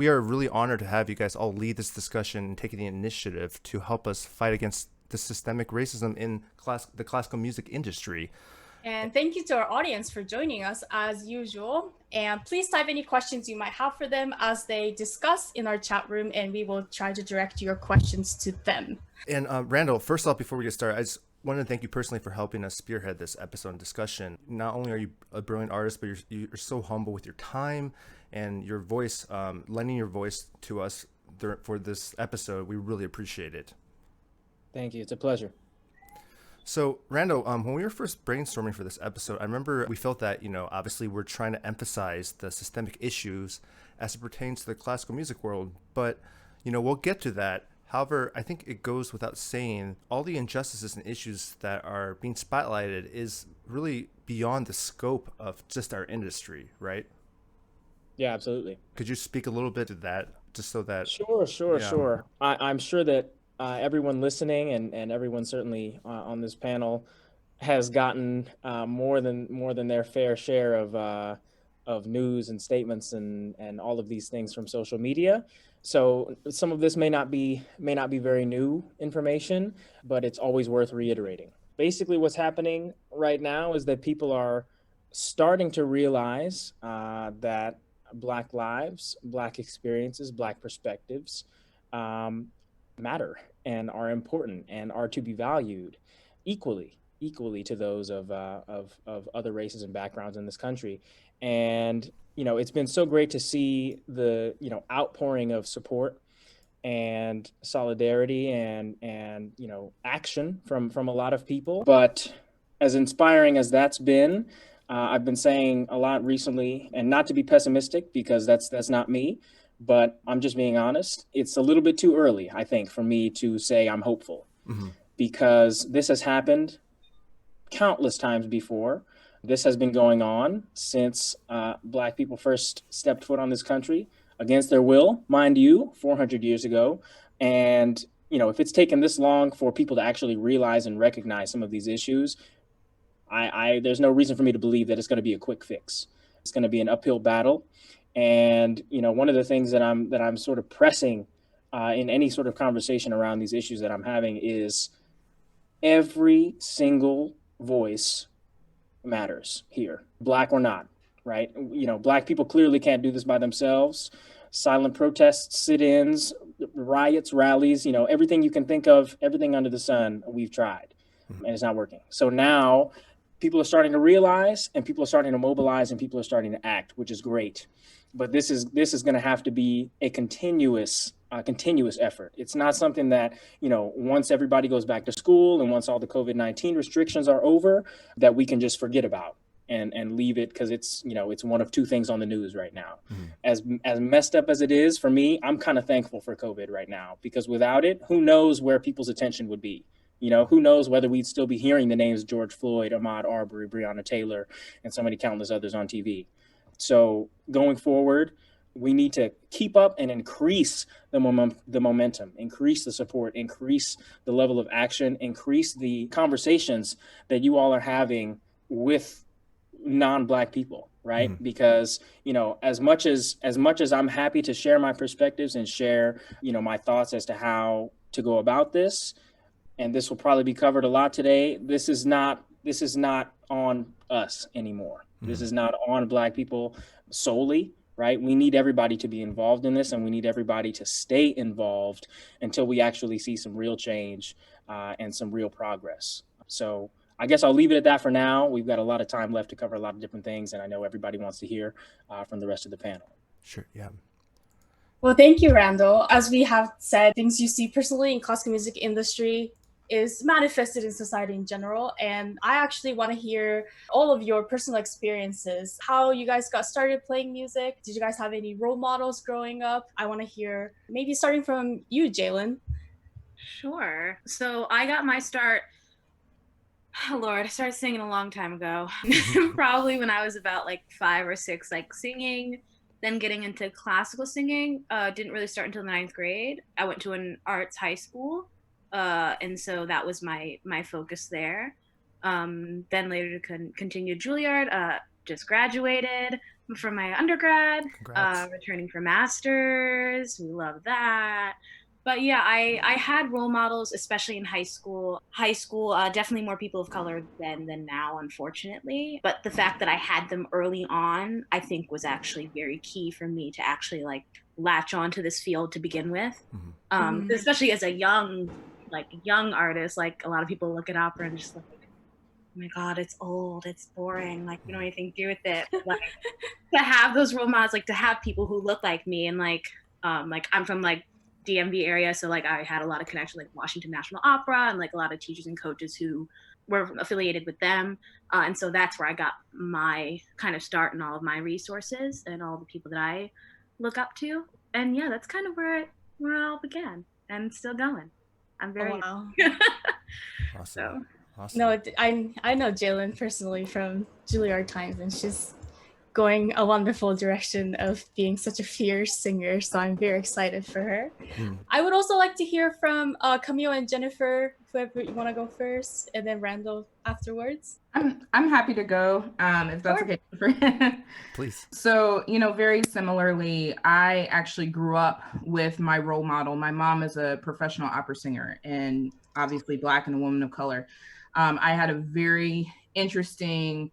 We are really honored to have you guys all lead this discussion and taking the initiative to help us fight against the systemic racism in the classical music industry. And thank you to our audience for joining us as usual. And please type any questions you might have for them as they discuss in our chat room, and we will try to direct your questions to them. And Randall, first off, before we get started, I just wanted to thank you personally for helping us spearhead this episode and discussion. Not only are you a brilliant artist, but you're so humble with your time and your voice, lending your voice to us for this episode. We really appreciate it. Thank you. It's a pleasure. So, Randall, when we were first brainstorming for this episode, I remember we felt that, obviously we're trying to emphasize the systemic issues as it pertains to the classical music world, but, we'll get to that. However, I think it goes without saying, all the injustices and issues that are being spotlighted is really beyond the scope of just our industry, right? Yeah, absolutely. Could you speak a little bit to that, just so that... Sure. I'm sure that everyone listening and everyone certainly on this panel has gotten more than their fair share of news and statements and all of these things from social media. So some of this may not be very new information, but it's always worth reiterating. Basically, what's happening right now is that people are starting to realize that Black lives, Black experiences, Black perspectives matter and are important and are to be valued equally to those of other races and backgrounds in this country. And it's been so great to see the outpouring of support and solidarity and action from a lot of people. But as inspiring as that's been, I've been saying a lot recently, and not to be pessimistic because that's not me, but I'm just being honest. It's a little bit too early, I think, for me to say I'm hopeful, because this has happened countless times before. This has been going on since Black people first stepped foot on this country against their will, mind you, 400 years ago. And, if it's taken this long for people to actually realize and recognize some of these issues, there's no reason for me to believe that it's going to be a quick fix. It's going to be an uphill battle. And, one of the things that I'm sort of pressing in any sort of conversation around these issues that I'm having is every single voice matters here, Black or not, right? Black people clearly can't do this by themselves. Silent protests, sit-ins, riots, rallies, everything you can think of, everything under the sun, we've tried, and it's not working. So now people are starting to realize, and people are starting to mobilize, and people are starting to act, which is great. But this is going to have to be a continuous effort. It's not something that, once everybody goes back to school and once all the COVID-19 restrictions are over, that we can just forget about and leave it because it's one of two things on the news right now. As messed up as it is for me, I'm kind of thankful for COVID right now, because without it, who knows where people's attention would be? Who knows whether we'd still be hearing the names George Floyd, Ahmaud Arbery, Breonna Taylor, and so many countless others on TV. So going forward, we need to keep up and increase the momentum, increase the support, increase the level of action, increase the conversations that you all are having with non-Black people, right? Because, as much as I'm happy to share my perspectives and share, my thoughts as to how to go about this, and this will probably be covered a lot today, this is not on us anymore. This is not on Black people solely, right? We need everybody to be involved in this, and we need everybody to stay involved until we actually see some real change and some real progress. So I guess I'll leave it at that for now. We've got a lot of time left to cover a lot of different things, and I know everybody wants to hear from the rest of the panel. Sure, yeah. Well, thank you, Randall. As we have said, things you see personally in classical music industry is manifested in society in general. And I actually want to hear all of your personal experiences, how you guys got started playing music. Did you guys have any role models growing up? I want to hear, maybe starting from you, Jaylyn. Sure. So I got my start, oh Lord, I started singing a long time ago. Probably when I was about like 5 or 6, like singing, then getting into classical singing. Didn't really start until the 9th grade. I went to an arts high school. And so that was my focus there. Then later to continue Juilliard, just graduated, from my undergrad, Congrats. returning for masters. We love that. But yeah, I had role models, especially in high school. Definitely more people of color than now, unfortunately. But the fact that I had them early on, I think was actually very key for me to actually like latch on to this field to begin with. Especially as a young artist, like a lot of people look at opera and just like, oh my God, it's old, it's boring, like we don't anything to do with it. But, like to have those role models, like to have people who look like me and like I'm from like DMV area, so like I had a lot of connection like Washington National Opera and like a lot of teachers and coaches who were affiliated with them, and so that's where I got my kind of start in all of my resources and all the people that I look up to. And yeah, that's kind of where it all began and still going. I'm very wow. Awesome. So Awesome. No, I know Jaylyn personally from Juilliard times, and she's going a wonderful direction of being such a fierce singer. So I'm very excited for her. I would also like to hear from Camille and Jennifer, whoever you want to go first, and then Randall afterwards. I'm happy to go, if that's Sure. okay. Please. So, very similarly, I actually grew up with my role model. My mom is a professional opera singer and obviously Black and a woman of color. I had a very interesting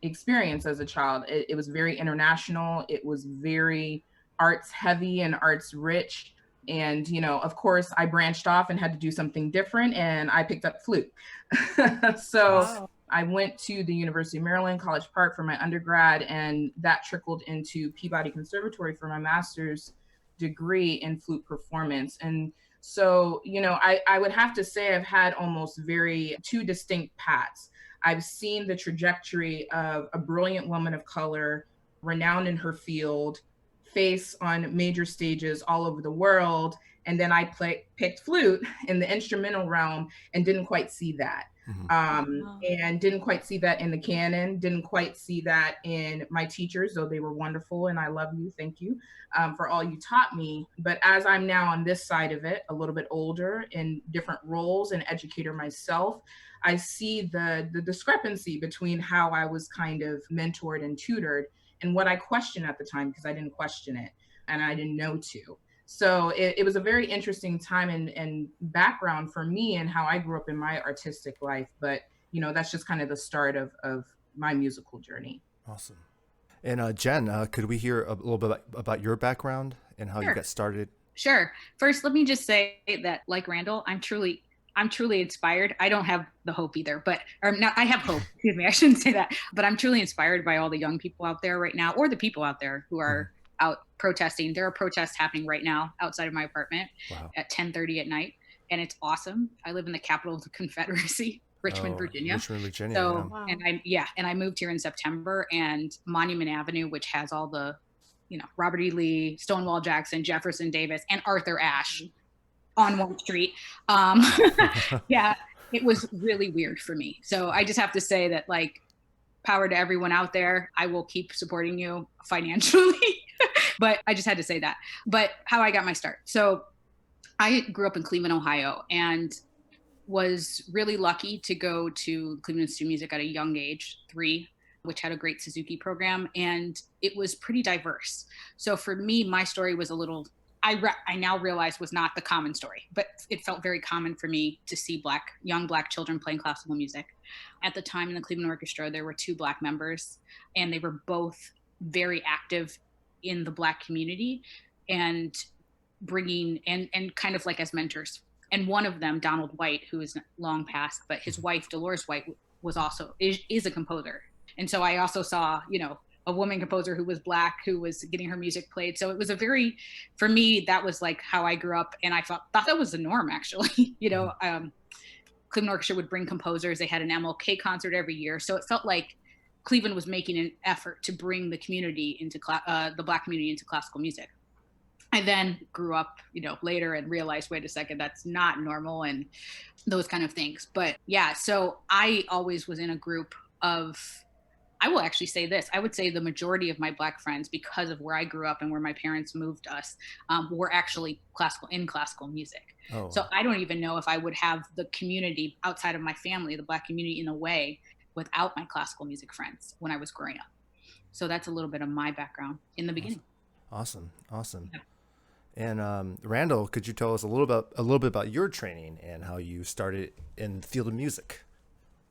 experience as a child. It was very international. It was very arts heavy and arts rich. And, of course, I branched off and had to do something different, and I picked up flute. So Wow. I went to the University of Maryland, College Park for my undergrad, and that trickled into Peabody Conservatory for my master's degree in flute performance. And so, I would have to say I've had almost two distinct paths. I've seen the trajectory of a brilliant woman of color, renowned in her field, face on major stages all over the world. And then I picked flute in the instrumental realm and didn't quite see that. And didn't quite see that in the canon, didn't quite see that in my teachers, though they were wonderful. And I love you. Thank you for all you taught me. But as I'm now on this side of it, a little bit older in different roles, an educator myself, I see the discrepancy between how I was kind of mentored and tutored and what I questioned at the time, because I didn't question it and I didn't know to. So it was a very interesting time and background for me and how I grew up in my artistic life. But, that's just kind of the start of my musical journey. Awesome. And Jen, could we hear a little bit about your background and how you got started? Sure. First, let me just say that, like Randall, I'm truly inspired. I don't have the hope either, I have hope. Excuse me, I shouldn't say that. But I'm truly inspired by all the young people out there right now, or the people out there who are out protesting. There are protests happening right now outside of my apartment at 10:30 at night, and it's awesome. I live in the capital of the Confederacy, Richmond, Virginia. Richmond, Virginia. So, and I moved here in September, and Monument Avenue, which has all the, Robert E. Lee, Stonewall Jackson, Jefferson Davis, and Arthur Ashe on one street. It was really weird for me. So I just have to say that, like, power to everyone out there. I will keep supporting you financially, but I just had to say that. But how I got my start. So I grew up in Cleveland, Ohio, and was really lucky to go to Cleveland Institute of Music at a young age, 3, which had a great Suzuki program, and it was pretty diverse. So for me, my story was a little, I now realize was not the common story, but it felt very common for me to see young Black children playing classical music. At the time in the Cleveland Orchestra, there were 2 Black members, and they were both very active in the Black community and bringing, and kind of like as mentors. And one of them, Donald White, who is long passed, but his wife, Dolores White, is a composer. And so I also saw, a woman composer who was Black, who was getting her music played. So it was for me, that was like how I grew up. And I thought that was the norm, actually. Cleveland Orchestra would bring composers. They had an MLK concert every year. So it felt like Cleveland was making an effort to bring the community into the Black community into classical music. I then grew up, later and realized, wait a second, that's not normal and those kind of things. But yeah, so I always was in a group of, I will actually say this, I would say the majority of my Black friends, because of where I grew up and where my parents moved us, were actually classical music. Oh. So I don't even know if I would have the community outside of my family, the Black community, in a way, without my classical music friends when I was growing up. So that's a little bit of my background in the beginning. Awesome. Yeah. And Randall, could you tell us a little bit about your training and how you started in the field of music?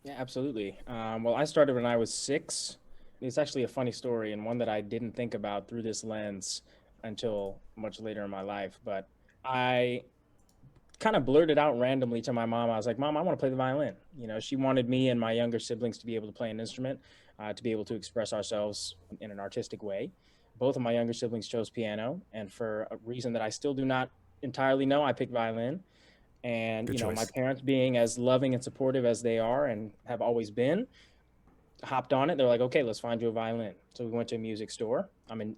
Yeah, absolutely. Well, I started when I was 6. It's actually a funny story and one that I didn't think about through this lens until much later in my life. But I kind of blurted out randomly to my mom. I was like, Mom, I want to play the violin. You know, she wanted me and my younger siblings to be able to play an instrument, to be able to express ourselves in an artistic way. Both of my younger siblings chose piano, and for a reason that I still do not entirely know, I picked violin. And, Good you know, my choice. parents being as loving and supportive as they are and have always been, hopped on it. They're like, okay, let's find you a violin. So we went to a music store.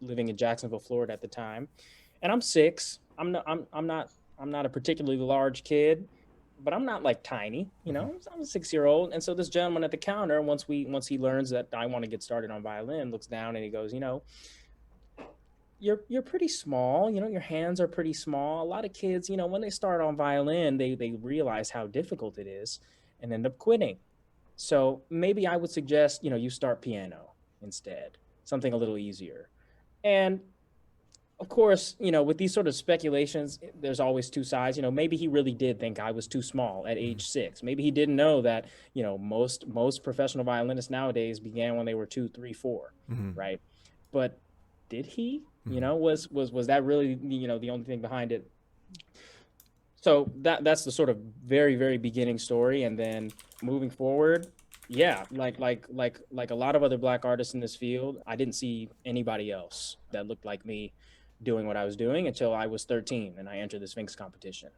Living in Jacksonville, Florida at the time, and I'm 6. I'm not a particularly large kid, but I'm not like tiny. You know, I'm a 6-year-old. And so this gentleman at the counter, once he learns that I want to get started on violin, looks down and he goes, you know, you're pretty small, you know, your hands are pretty small. A lot of kids, you know, when they start on violin, they realize how difficult it is and end up quitting. So maybe I would suggest, you know, you start piano instead, something a little easier. And of course, you know, with these sort of speculations, there's always two sides. You know, maybe he really did think I was too small at age 6. Maybe he didn't know that, you know, most professional violinists nowadays began when they were 2, 3, 4, right? But did he? You know, was that really, you know, the only thing behind it? So that's the sort of very, very beginning story. And then moving forward, yeah, like a lot of other Black artists in this field, I didn't see anybody else that looked like me doing what I was doing until I was 13 and I entered the Sphinx competition.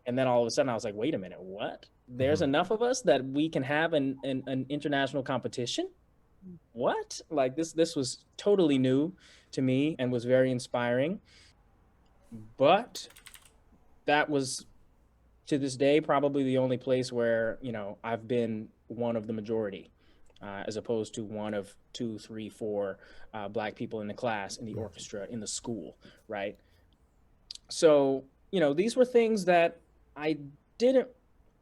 And then all of a sudden I was like, wait a minute, what? There's enough of us that we can have an international competition? What? Like this was totally new to me and was very inspiring. But that was, to this day, probably the only place where, you know, I've been one of the majority, as opposed to one of 2, 3, 4 Black people in the class, in the orchestra, in the school, right? So, you know, these were things that I didn't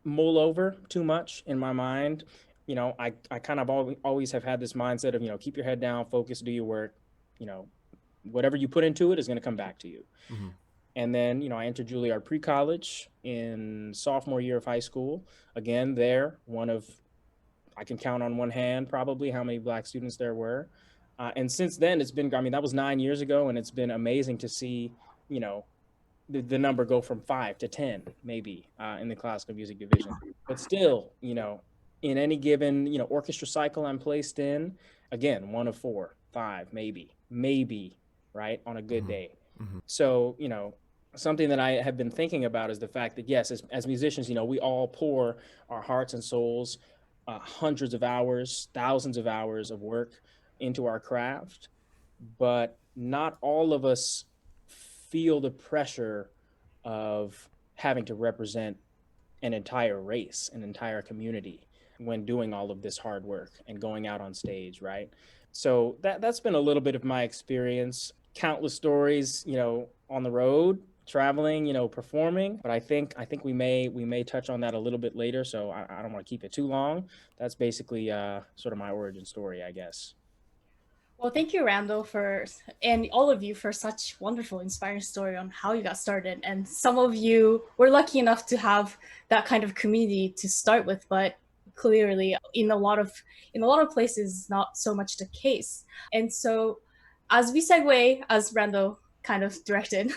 mull over too much in my mind. You know, I kind of always have had this mindset of, you know, keep your head down, focus, do your work, you know, whatever you put into it is going to come back to you. And then, you know, I entered Juilliard pre-college in sophomore year of high school. Again, there, one of, I can count on one hand probably how many Black students there were. And since then, it's been, I mean, that was 9 years ago, and it's been amazing to see, you know, the number go from 5 to 10, maybe, in the classical music division. But still, you know, in any given, you know, orchestra cycle I'm placed in, again, 1 of 4, 5, maybe, right, on a good day. So, you know, something that I have been thinking about is the fact that, yes, as musicians, you know, we all pour our hearts and souls, hundreds of hours, thousands of hours of work into our craft, but not all of us feel the pressure of having to represent an entire race, an entire community when doing all of this hard work and going out on stage, right? So that's been a little bit of my experience. Countless stories, you know, on the road, traveling, you know, performing. But I think we may touch on that a little bit later. So I don't want to keep it too long. That's basically sort of my origin story, I guess. Well, thank you, Randall, and all of you for such wonderful, inspiring story on how you got started. And some of you were lucky enough to have that kind of community to start with, but clearly in a lot of places, not so much the case. And so as we segue, as Randall kind of directed,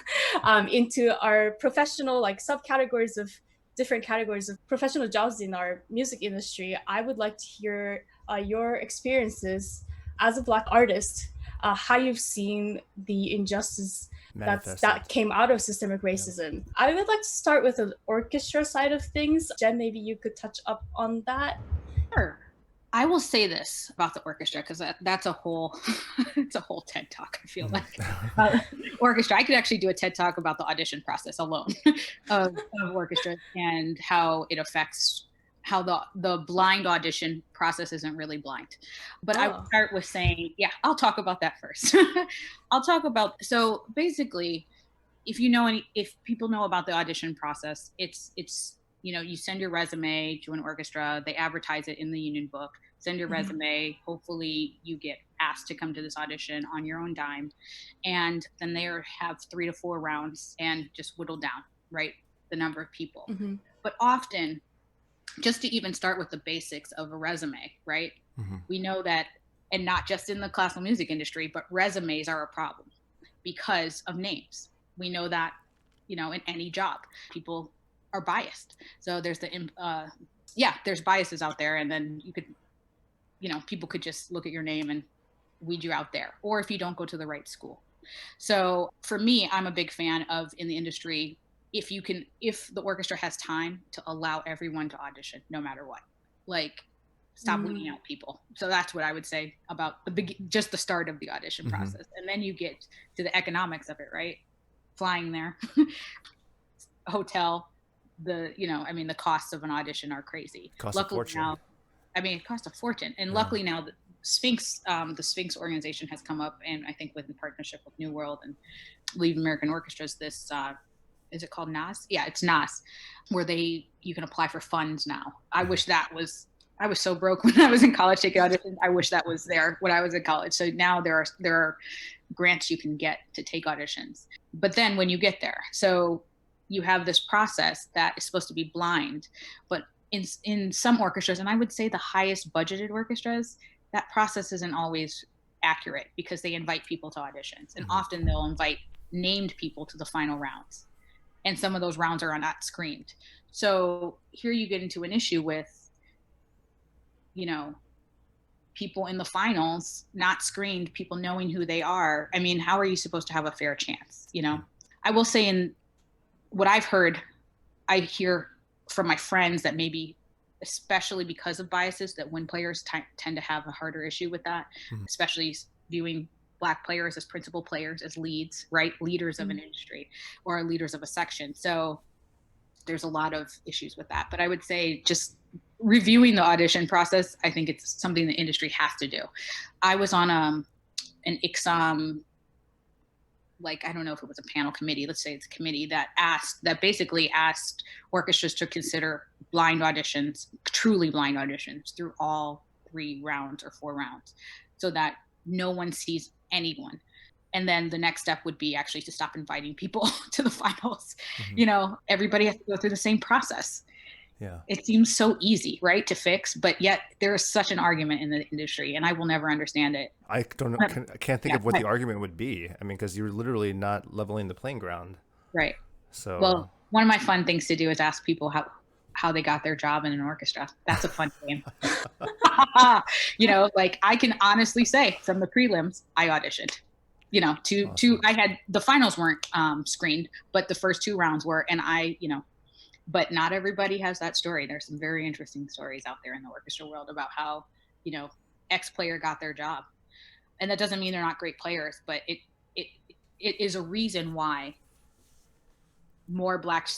into our professional subcategories of different categories of professional jobs in our music industry, I would like to hear your experiences as a Black artist, how you've seen the injustice that came out of systemic racism. Yeah. I would like to start with the orchestra side of things. Jen, maybe you could touch up on that. Sure. I will say this about the orchestra, because that's a whole it's a whole TED talk, I feel like. Orchestra. I could actually do a TED talk about the audition process alone of orchestra and how it affects how the blind audition process isn't really blind. But I would start with saying, yeah, I'll talk about that first. So basically, if people know about the audition process, it's you know, you send your resume to an orchestra, they advertise it in the union book, send your resume. Hopefully you get asked to come to this audition on your own dime. And then they have 3 to 4 rounds and just whittle down, right, the number of people. But often, just to even start with the basics of a resume, right? We know that, and not just in the classical music industry, but resumes are a problem because of names. We know that, you know, in any job, people are biased. So there's there's biases out there, and then you could, you know, people could just look at your name and weed you out there, or if you don't go to the right school. So for me, I'm a big fan of, in the industry, if the orchestra has time, to allow everyone to audition no matter what, like stop weeding out people. So that's what I would say about just the start of the audition process. And then you get to the economics of it, right? Flying there, hotel, the costs of an audition are crazy. Luckily now, it costs a fortune. And luckily now the Sphinx organization has come up, and I think in partnership with New World and Lead American Orchestras, this, is it called NAS? Yeah, it's NAS, where you can apply for funds now. I was so broke when I was in college taking auditions. I wish that was there when I was in college. So now there are grants you can get to take auditions. But then when you get there, so you have this process that is supposed to be blind, but in some orchestras, and I would say the highest budgeted orchestras, that process isn't always accurate because they invite people to auditions, and often they'll invite named people to the final rounds. And some of those rounds are not screened. So here you get into an issue with, you know, people in the finals not screened, people knowing who they are. I mean, how are you supposed to have a fair chance? You know, I will say, in what I've heard, I hear from my friends that maybe, especially because of biases, that when players tend to have a harder issue with that, especially viewing Black players as principal players, as leads, right? Leaders of an industry or leaders of a section. So there's a lot of issues with that. But I would say, just reviewing the audition process, I think it's something the industry has to do. I was on an ICSOM, like, I don't know if it was a panel committee, let's say it's a committee that basically asked orchestras to consider blind auditions, truly blind auditions, through all 3 rounds or 4 rounds, so that no one sees anyone. And then the next step would be actually to stop inviting people to the finals. You know, everybody has to go through the same process. Yeah. It seems so easy, right, to fix, but yet there is such an argument in the industry, and I will never understand it. I don't know. I can't think of what the argument would be. I mean, because you're literally not leveling the playing ground. Right. So, well, one of my fun things to do is ask people how they got their job in an orchestra. That's a fun game. You know, like, I can honestly say from the prelims, I auditioned. You know, I had, the finals weren't screened, but the first 2 rounds were, and but not everybody has that story. There's some very interesting stories out there in the orchestra world about how, you know, X player got their job. And that doesn't mean they're not great players, but it is a reason why more black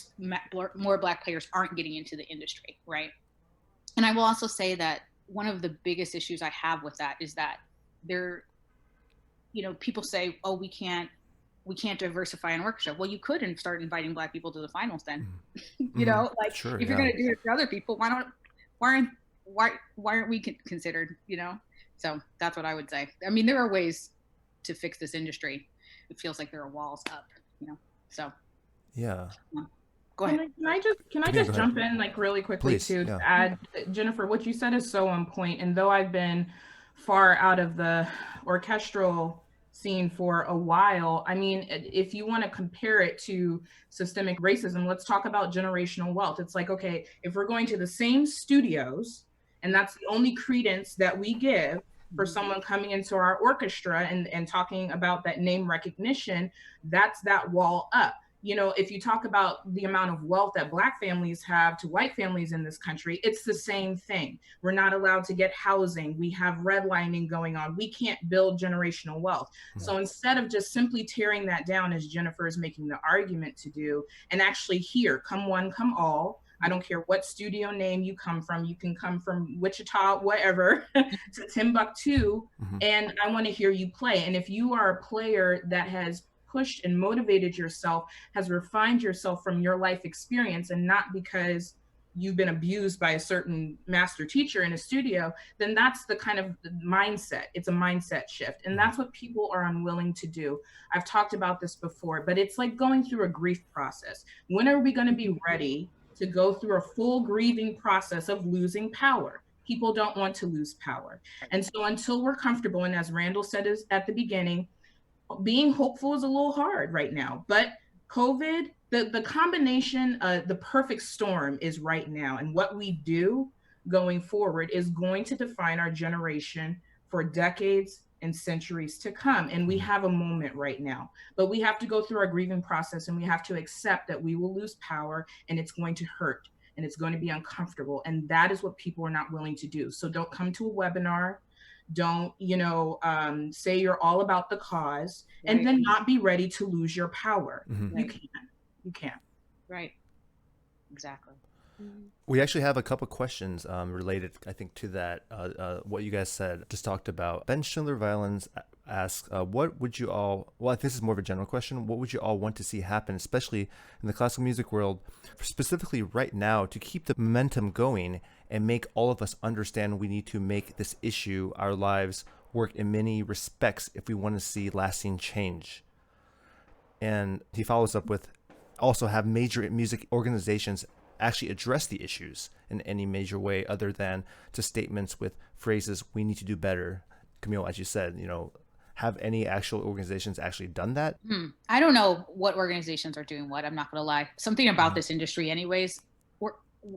players aren't getting into the industry, right? And I will also say that one of the biggest issues I have with that is that people say, oh, we can't diversify an orchestra. Well, you could and start inviting Black people to the finals then. You know, like, sure, if you're going to do it for other people, why aren't we considered, you know? So that's what I would say. I mean, there are ways to fix this industry. It feels like there are walls up, you know? So yeah. Go ahead. Can I just jump in, like, really quickly, Please, to add, Jennifer, what you said is so on point. And though I've been far out of the orchestral scene for a while, I mean, if you want to compare it to systemic racism, let's talk about generational wealth. It's like, okay, if we're going to the same studios, and that's the only credence that we give for someone coming into our orchestra and talking about that name recognition, that's that wall up. You know, if you talk about the amount of wealth that Black families have to white families in this country, it's the same thing. We're not allowed to get housing. We have redlining going on. We can't build generational wealth. So instead of just simply tearing that down, as Jennifer is making the argument to do, and actually here, come one, come all. I don't care what studio name you come from. You can come from Wichita, whatever, to Timbuktu, and I want to hear you play. And if you are a player that has pushed and motivated yourself, has refined yourself from your life experience, and not because you've been abused by a certain master teacher in a studio, then that's the kind of mindset. It's a mindset shift. And that's what people are unwilling to do. I've talked about this before, but it's like going through a grief process. When are we going to be ready to go through a full grieving process of losing power? People don't want to lose power. And so until we're comfortable, and as Randall said at the beginning, being hopeful is a little hard right now, but COVID, the combination, the perfect storm is right now. And what we do going forward is going to define our generation for decades and centuries to come. And we have a moment right now, but we have to go through our grieving process, and we have to accept that we will lose power, and it's going to hurt, and it's going to be uncomfortable. And that is what people are not willing to do. So don't come to a webinar. Don't, say you're all about the cause, right, and then not be ready to lose your power. Mm-hmm. You can. Right. Exactly. We actually have a couple questions related, I think, to that. What you guys said, just talked about. Ben Schindler Violins asks, what would you all, well, I think this is more of a general question, what would you all want to see happen, especially in the classical music world, specifically right now, to keep the momentum going and make all of us understand we need to make this issue, our lives, work in many respects if we want to see lasting change? And he follows up with, also have major music organizations actually address the issues in any major way other than to statements with phrases, we need to do better. Camille, as you said, have any actual organizations actually done that? I don't know what organizations are doing what. I'm not going to lie. Something about this industry anyways,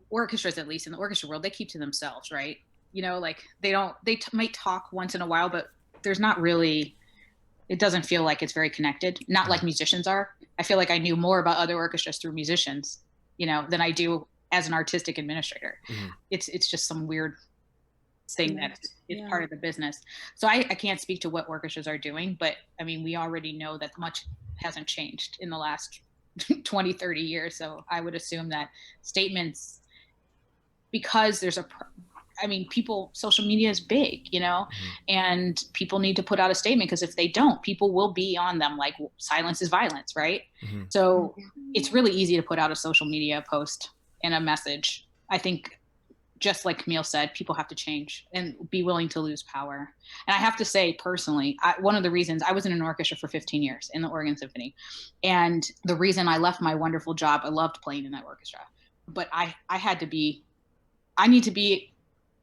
orchestras, at least in the orchestra world, they keep to themselves, right? They might talk once in a while, but there's not really, it doesn't feel like it's very connected. Not like musicians are. I feel like I knew more about other orchestras through musicians, than I do as an artistic administrator. Mm-hmm. It's just some weird thing that is part of the business. So I can't speak to what orchestras are doing, but I mean, we already know that much hasn't changed in the last 20, 30 years. So I would assume that statements, because there's social media is big, and people need to put out a statement, because if they don't, people will be on them like silence is violence, right? Mm-hmm. So it's really easy to put out a social media post and a message. I think, just like Camille said, people have to change and be willing to lose power. And I have to say, personally, one of the reasons I was in an orchestra for 15 years in the Oregon Symphony, and the reason I left my wonderful job, I loved playing in that orchestra, but I need to be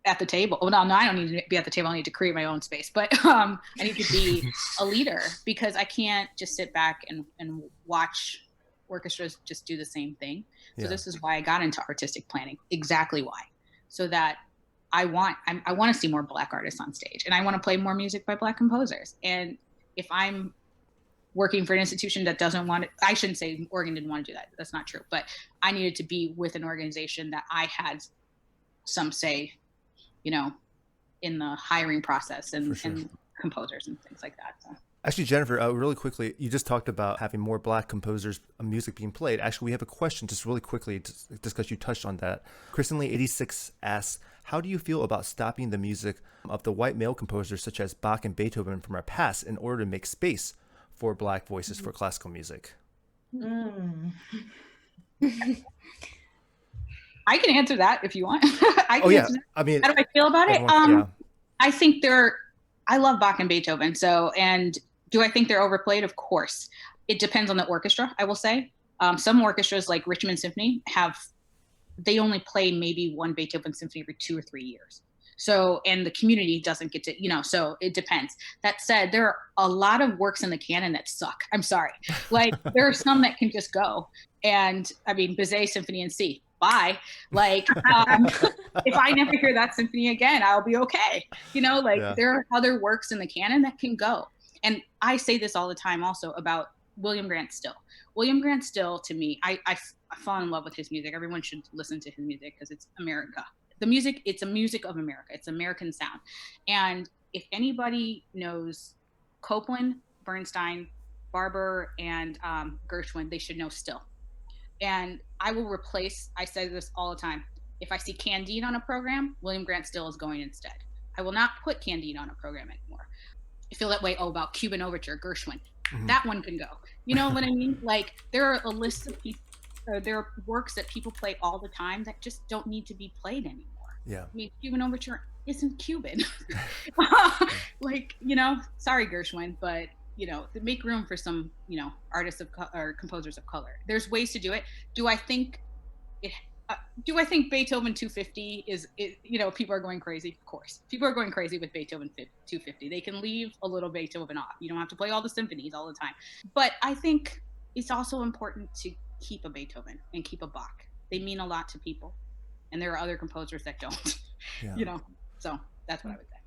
at the table. Well, no, I don't need to be at the table. I need to create my own space, but I need to be a leader, because I can't just sit back and watch orchestras just do the same thing. So this is why I got into artistic planning, exactly why. So that I want to see more Black artists on stage, and I want to play more music by Black composers. And if I'm working for an institution that doesn't want it, I shouldn't say Oregon didn't want to do that. That's not true. But I needed to be with an organization that I had some say, in the hiring process and composers and things like that. So. Actually, Jennifer, really quickly, you just talked about having more Black composers' music being played. Actually, we have a question just really quickly, just because you touched on that. KristenLee86 asks, how do you feel about stopping the music of the white male composers such as Bach and Beethoven from our past in order to make space for Black voices for classical music? I can answer that if you want. I mean, how do I feel about it? I think I love Bach and Beethoven. And do I think they're overplayed? Of course. It depends on the orchestra, I will say. Some orchestras like Richmond Symphony they only play maybe one Beethoven symphony every 2 or 3 years. So, and the community doesn't get to, so it depends. That said, there are a lot of works in the canon that suck. I'm sorry. Like, there are some that can just go. And I mean, Bizet Symphony in C. Bye. Like, if I never hear that symphony again, I'll be okay. There are other works in the canon that can go. And I say this all the time also about William Grant Still. William Grant Still, to me, I fall in love with his music. Everyone should listen to his music because it's America. The music, it's a music of America. It's American sound. And if anybody knows Copland, Bernstein, Barber, and Gershwin, they should know Still. And I will I say this all the time. If I see Candide on a program, William Grant Still is going instead. I will not put Candide on a program anymore. I feel that way about Cuban Overture, Gershwin. Mm-hmm. That one can go. You know what I mean? Like, there are a list of people. there are works that people play all the time that just don't need to be played anymore. Yeah. I mean, Cuban Overture isn't Cuban. Like, sorry, Gershwin, but, to make room for some, artists or composers of color. There's ways to do it. Do I think Beethoven 250 is people are going crazy? Of course. People are going crazy with Beethoven 250. They can leave a little Beethoven off. You don't have to play all the symphonies all the time. But I think it's also important to keep a Beethoven and keep a Bach. They mean a lot to people. And there are other composers that don't, so that's what I would say.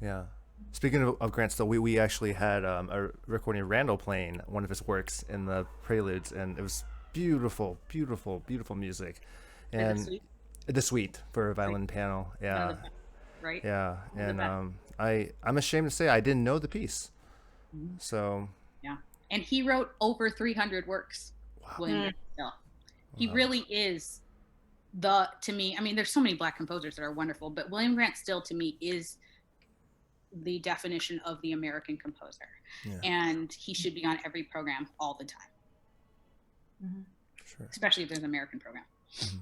Yeah. Speaking of Grant Still, we actually had a recording of Randall playing one of his works in the Preludes, and it was beautiful, beautiful, beautiful music. And the suite for a violin panel. Yeah. Right. Yeah. And I'm ashamed to say I didn't know the piece. Mm-hmm. So. Yeah. And he wrote over 300 works. Wow. William Grant Still. He really is to me, I mean, there's so many Black composers that are wonderful, but William Grant Still to me is the definition of the American composer. Yeah. And he should be on every program all the time. Mm-hmm. Sure. Especially if there's an American program. Mm-hmm.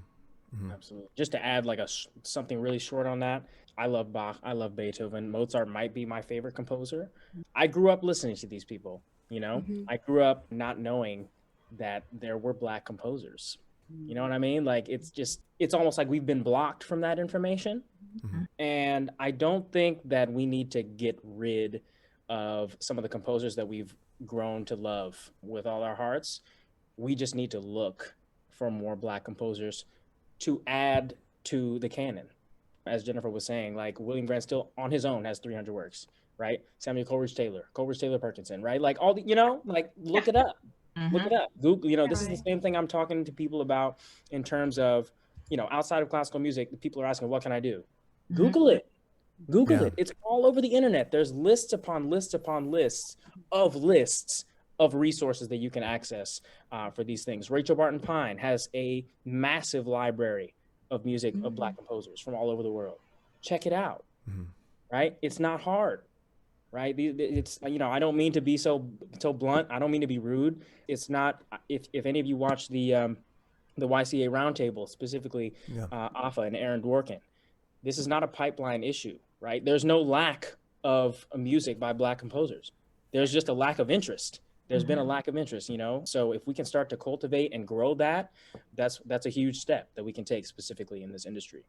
Mm-hmm. Absolutely. Just to add like something really short on that, I love Bach, I love Beethoven. Mozart might be my favorite composer. I grew up listening to these people, I grew up not knowing that there were Black composers. You know what I mean? Like, it's almost like we've been blocked from that information. Mm-hmm. And I don't think that we need to get rid of some of the composers that we've grown to love with all our hearts. We just need to look for more Black composers to add to the canon. As Jennifer was saying, like William Grant Still on his own has 300 works, right? Samuel Coleridge Taylor Perkinson, right? Like all the, look it up. Mm-hmm. Look it up. Google, this is the same thing I'm talking to people about in terms of, outside of classical music, people are asking, what can I do? Mm-hmm. Google it. Google it. It's all over the internet. There's lists upon lists upon lists of resources that you can access for these things. Rachel Barton Pine has a massive library of music of Black composers from all over the world. Check it out, right? It's not hard. Right. It's, I don't mean to be so blunt. I don't mean to be rude. It's not, if any of you watch the YCA roundtable, specifically Afa and Aaron Dworkin, this is not a pipeline issue, right? There's no lack of music by Black composers. There's just a lack of interest. There's been a lack of interest, So if we can start to cultivate and grow that, that's a huge step that we can take specifically in this industry.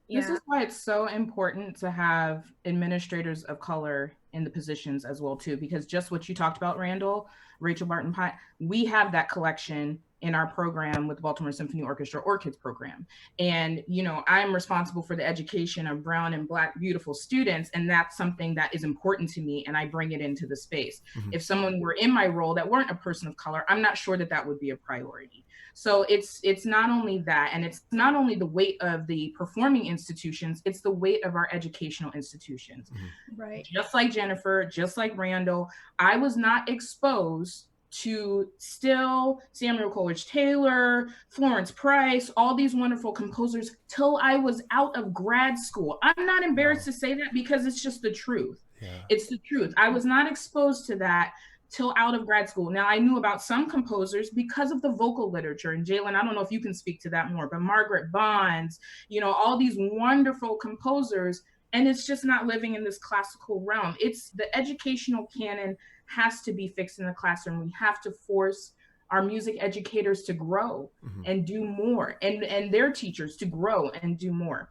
Yeah. This is why it's so important to have administrators of color in the positions as well, too, because just what you talked about, Randall, Rachel Barton Pine, we have that collection in our program with Baltimore Symphony Orchestra OrchKids program. And, I'm responsible for the education of brown and Black beautiful students. And that's something that is important to me. And I bring it into the space. Mm-hmm. If someone were in my role that weren't a person of color, I'm not sure that would be a priority. So it's not only that, and it's not only the weight of the performing institutions, it's the weight of our educational institutions. Mm-hmm. Right. Just like Jennifer, just like Randall, I was not exposed to Still, Samuel Coleridge Taylor, Florence Price, all these wonderful composers till I was out of grad school. I'm not embarrassed to say that because it's just the truth. Yeah. It's the truth. I was not exposed to that till out of grad school. Now, I knew about some composers because of the vocal literature. And Jaylyn, I don't know if you can speak to that more, but Margaret Bonds, all these wonderful composers, and it's just not living in this classical realm. It's the educational canon has to be fixed in the classroom. We have to force our music educators to grow and do more, and their teachers to grow and do more.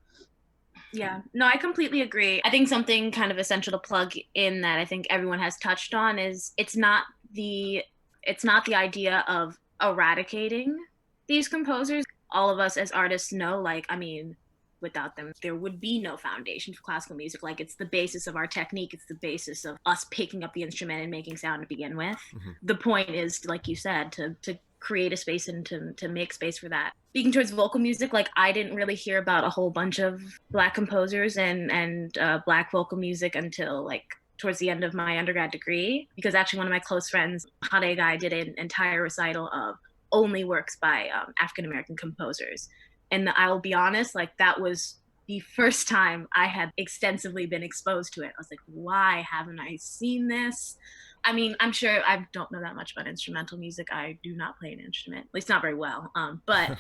Yeah, no, I completely agree. I think something kind of essential to plug in that I think everyone has touched on is it's not the idea of eradicating these composers. All of us as artists know, without them, there would be no foundation for classical music. Like, it's the basis of our technique. It's the basis of us picking up the instrument and making sound to begin with. Mm-hmm. The point is, like you said, to create a space and to make space for that. Speaking towards vocal music, I didn't really hear about a whole bunch of Black composers and Black vocal music until towards the end of my undergrad degree, because actually one of my close friends, Hade Guy, did an entire recital of only works by African-American composers. And I will be honest, that was the first time I had extensively been exposed to it. I was like, why haven't I seen this? I mean, I'm sure I don't know that much about instrumental music. I do not play an instrument, at least not very well. But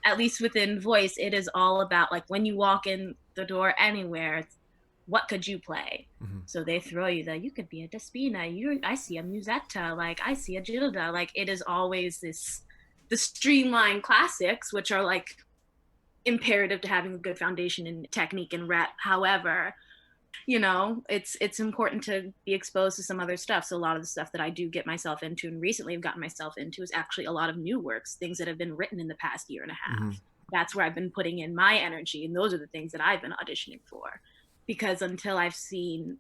at least within voice, it is all about like when you walk in the door anywhere, it's, what could you play? So they throw you that you could be a Despina. I see a Musetta, like I see a Gilda. Like it is always the streamlined classics, which are like imperative to having a good foundation in technique and rep. However, you know, it's important to be exposed to some other stuff. So a lot of the stuff that I do get myself into and recently have gotten myself into is actually a lot of new works, things that have been written in the past year and a half. That's where I've been putting in my energy, and those are the things that I've been auditioning for. Because until I've seen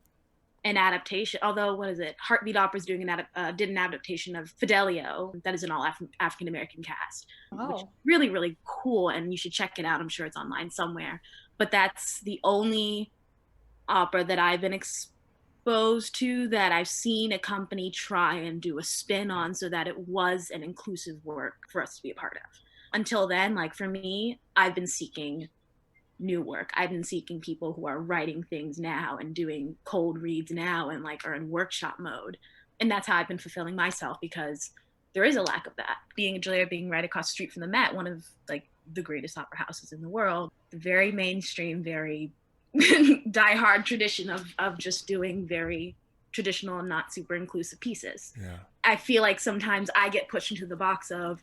an adaptation, although Heartbeat Opera's did an adaptation of Fidelio that is an all African American cast, which is really, really cool, and you should check it out. I'm sure it's online somewhere. But that's the only opera that I've been exposed to that I've seen a company try and do a spin on so that it was an inclusive work for us to be a part of. Until then, like for me, I've been seeking new work. I've been seeking people who are writing things now and doing cold reads now and like are in workshop mode. And that's how I've been fulfilling myself, because there is a lack of that. Being a Juilliard, being right across the street from the Met, one of like the greatest opera houses in the world, very mainstream, very die-hard tradition of just doing very traditional and not super inclusive pieces. Yeah. I feel like sometimes I get pushed into the box of,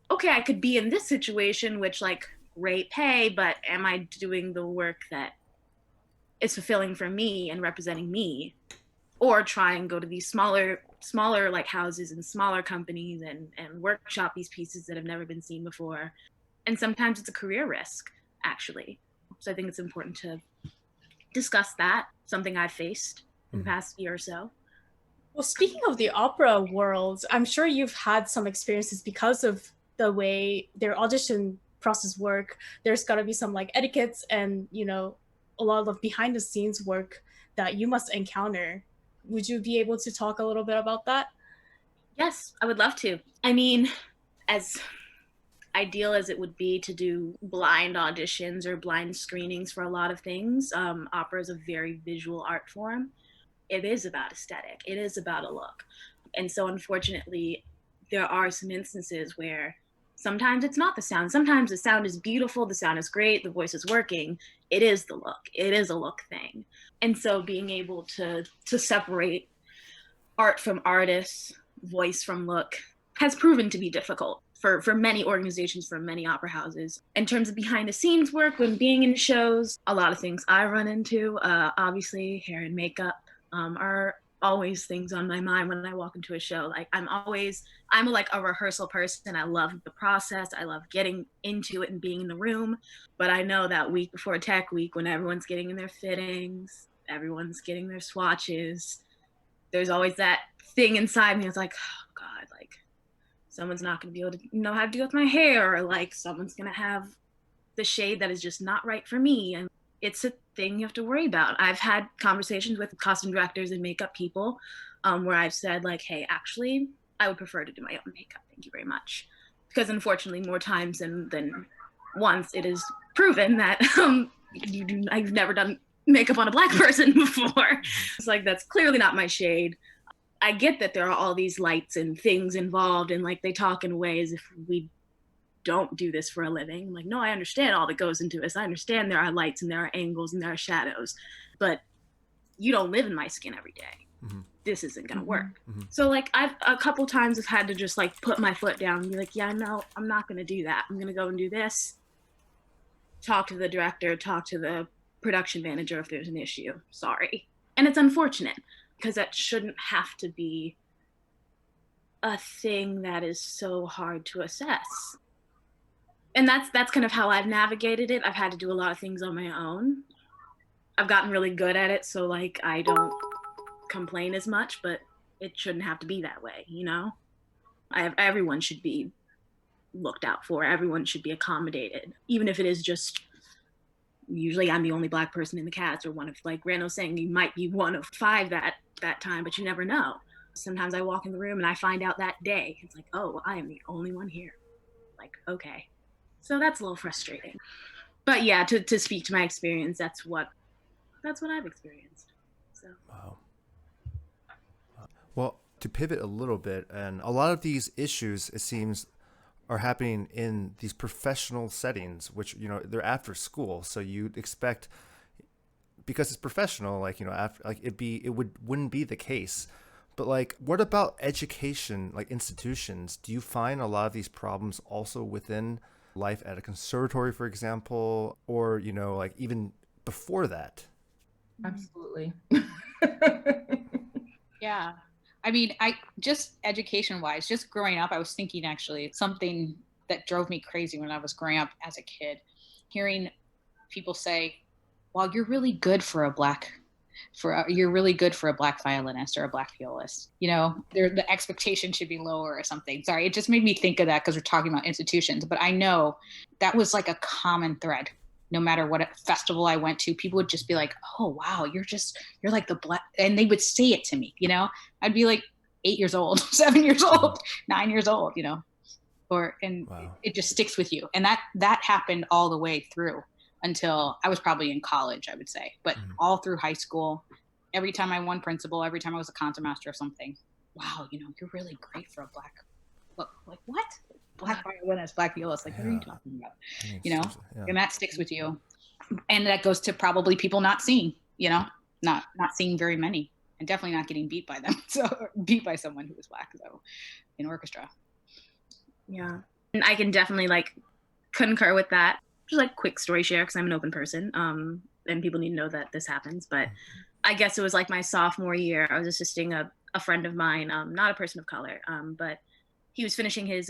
okay, I could be in this situation, which like great pay, but am I doing the work that is fulfilling for me and representing me? Or try and go to these smaller like houses and smaller companies and workshop these pieces that have never been seen before. And sometimes it's a career risk, actually. So I think it's important to discuss that, something I've faced in the past year or so. Well, speaking of the opera world, I'm sure you've had some experiences because of the way their audition process work. There's got to be some like etiquettes and, you know, a lot of behind the scenes work that you must encounter. Would you be able to talk a little bit about that? Yes, I would love to. I mean, as ideal as it would be to do blind auditions or blind screenings for a lot of things, opera is a very visual art form. It is about aesthetic. It is about a look. And so unfortunately, there are some instances where sometimes it's not the sound. Sometimes the sound is beautiful, the sound is great, the voice is working. It is the look. It is a look thing. And so being able to separate art from artists, voice from look, has proven to be difficult for many organizations, for many opera houses. In terms of behind the scenes work, when being in shows, a lot of things I run into, obviously hair and makeup are always things on my mind when I walk into a show. Like I'm like a rehearsal person. I love the process. I love getting into it and being in the room. But I know that week before tech week, when everyone's getting in their fittings, everyone's getting their swatches, there's always that thing inside me. It's like, oh God, like someone's not going to be able to know how to deal with my hair, or like someone's going to have the shade that is just not right for me. And it's a thing you have to worry about. I've had conversations with costume directors and makeup people where I've said like, hey, actually, I would prefer to do my own makeup. Thank you very much. Because unfortunately, more times than once, it is proven that I've never done makeup on a Black person before. It's like, that's clearly not my shade. I get that there are all these lights and things involved, and like they talk in ways if we don't do this for a living. I'm like, no, I understand all that goes into this. I understand there are lights and there are angles and there are shadows, but you don't live in my skin every day. This isn't gonna work. So like I've a couple times have had to just like put my foot down and be like, yeah, no, I'm not gonna do that. I'm gonna go and do this. Talk to the director, talk to the production manager if there's an issue. Sorry. And it's unfortunate because that shouldn't have to be a thing that is so hard to assess. And that's kind of how I've navigated it. I've had to do a lot of things on my own. I've gotten really good at it, so like I don't complain as much, but it shouldn't have to be that way, you know? Everyone should be looked out for. Everyone should be accommodated, even if it is just, usually I'm the only Black person in the cast, or one of, like Randall saying, you might be one of 5 that time, but you never know. Sometimes I walk in the room and I find out that day. It's like, oh, I am the only one here. Like, okay. So that's a little frustrating. But yeah, to speak to my experience, that's what I've experienced. So. Wow. Well, to pivot a little bit, and a lot of these issues, it seems, are happening in these professional settings, which, you know, they're after school. So you'd expect, because it's professional, like, you know, after, like wouldn't be the case. But like, what about education, like institutions? Do you find a lot of these problems also within life at a conservatory, for example, or, you know, like even before that? Absolutely. Yeah. I mean, I just education wise, just growing up, I was thinking actually something that drove me crazy when I was growing up as a kid, hearing people say, well, you're really good for a black violinist or a black violist. You know, the expectation should be lower or something. Sorry, it just made me think of that because we're talking about institutions. But I know that was like a common thread. No matter what festival I went to, people would just be like, oh, wow, you're like the black, and they would say it to me, you know, I'd be like 8 years old, 7 years old, 9 years old, you know, wow. It just sticks with you. And that happened all the way through until I was probably in college, I would say, but all through high school, every time I won principal, every time I was a concertmaster or something, wow, you know, you're really great for a black, like what? Black violinist, black violist, like, what are you talking about? You know, and that sticks with you. And that goes to probably people not seeing, you know, not seeing very many, and definitely not getting beat by them. So beat by someone who was black, so in orchestra. Yeah. And I can definitely like concur with that. Just like quick story share, because I'm an open person. And people need to know that this happens. But I guess it was like my sophomore year. I was assisting a friend of mine, not a person of color, but he was finishing his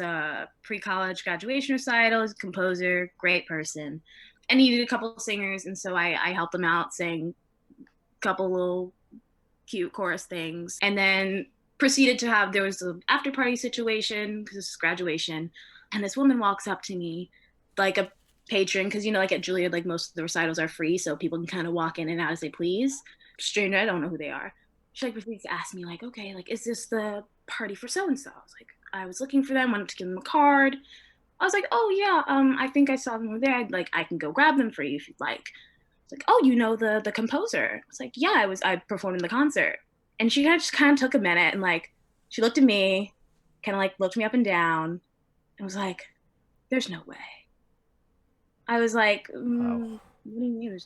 pre-college graduation recital. He's a composer, great person. And he needed a couple of singers. And so I helped him out, sang a couple little cute chorus things. And then proceeded to there was an after party situation because this is graduation. And this woman walks up to me like a patron, because, you know, like at Juilliard, like most of the recitals are free. So people can kind of walk in and out as they please. Stranger, I don't know who they are. She like proceeds to ask me like, okay, like, is this the party for so-and-so? I was like, I was looking for them, wanted to give them a card. I was like, oh yeah, I think I saw them over there. I can go grab them for you if you'd like. It's like, oh, you know the composer? I was like, yeah, I performed in the concert. And she kind of took a minute and like, she looked at me, kind of like looked me up and down, and was like, there's no way. I was like, wow. What do you mean?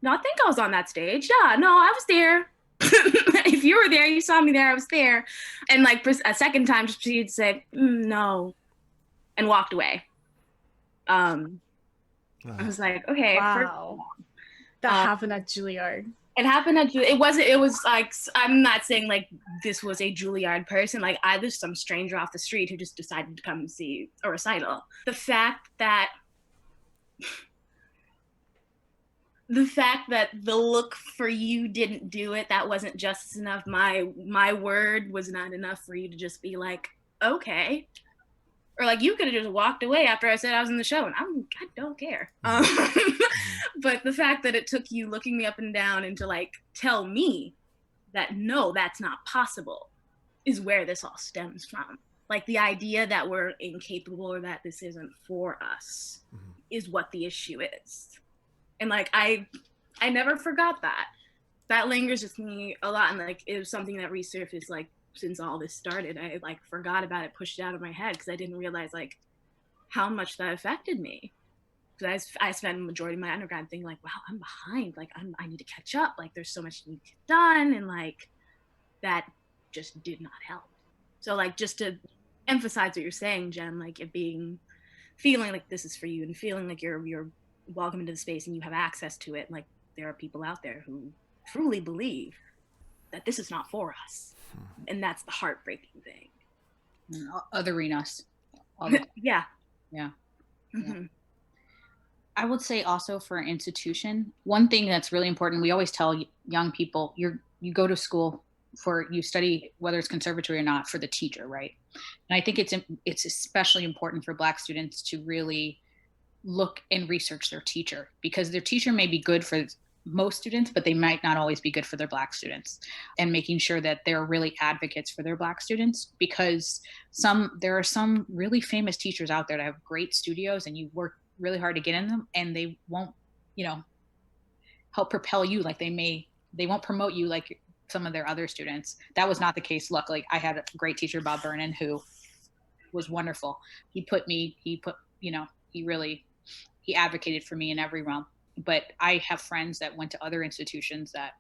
No, I think I was on that stage. Yeah, no, I was there. If you were there, you saw me there, I was there. And like a second time, just proceeded to say, no, and walked away. I was like, okay. Wow. That happened at Juilliard. It happened at Juilliard. It was like, I'm not saying like this was a Juilliard person. Like I was some stranger off the street who just decided to come and see a recital. The fact that the look for you didn't do it, that wasn't just enough. My word was not enough for you to just be like, okay. Or like you could have just walked away after I said I was in the show, and I don't care. But the fact that it took you looking me up and down and to like tell me that no, that's not possible, is where this all stems from. Like the idea that we're incapable or that this isn't for us is what the issue is. And like I never forgot that. That lingers with me a lot, and like it was something that resurfaced like since all this started. I like forgot about it, pushed it out of my head because I didn't realize like how much that affected me. Because I spent the majority of my undergrad thinking like, wow, I'm behind. Like I need to catch up. Like there's so much to get done, and like that just did not help. So like just to emphasize what you're saying, Jen, like it feeling like this is for you, and feeling like you're welcome into the space and you have access to it. Like there are people out there who truly believe that this is not for us, and that's the heartbreaking thing. Othering us. Yeah. Mm-hmm. I would say also for an institution, one thing that's really important, we always tell young people, you go to school you study, whether it's conservatory or not, for the teacher, right? And I think it's especially important for Black students to really look and research their teacher, because their teacher may be good for most students, but they might not always be good for their Black students, and making sure that they're really advocates for their Black students, because there are some really famous teachers out there that have great studios, and you work really hard to get in them, and they won't, you know, help propel you like they won't promote you like some of their other students. That was not the case. Luckily, I had a great teacher, Bob Vernon, who was wonderful. He advocated for me in every realm. But I have friends that went to other institutions that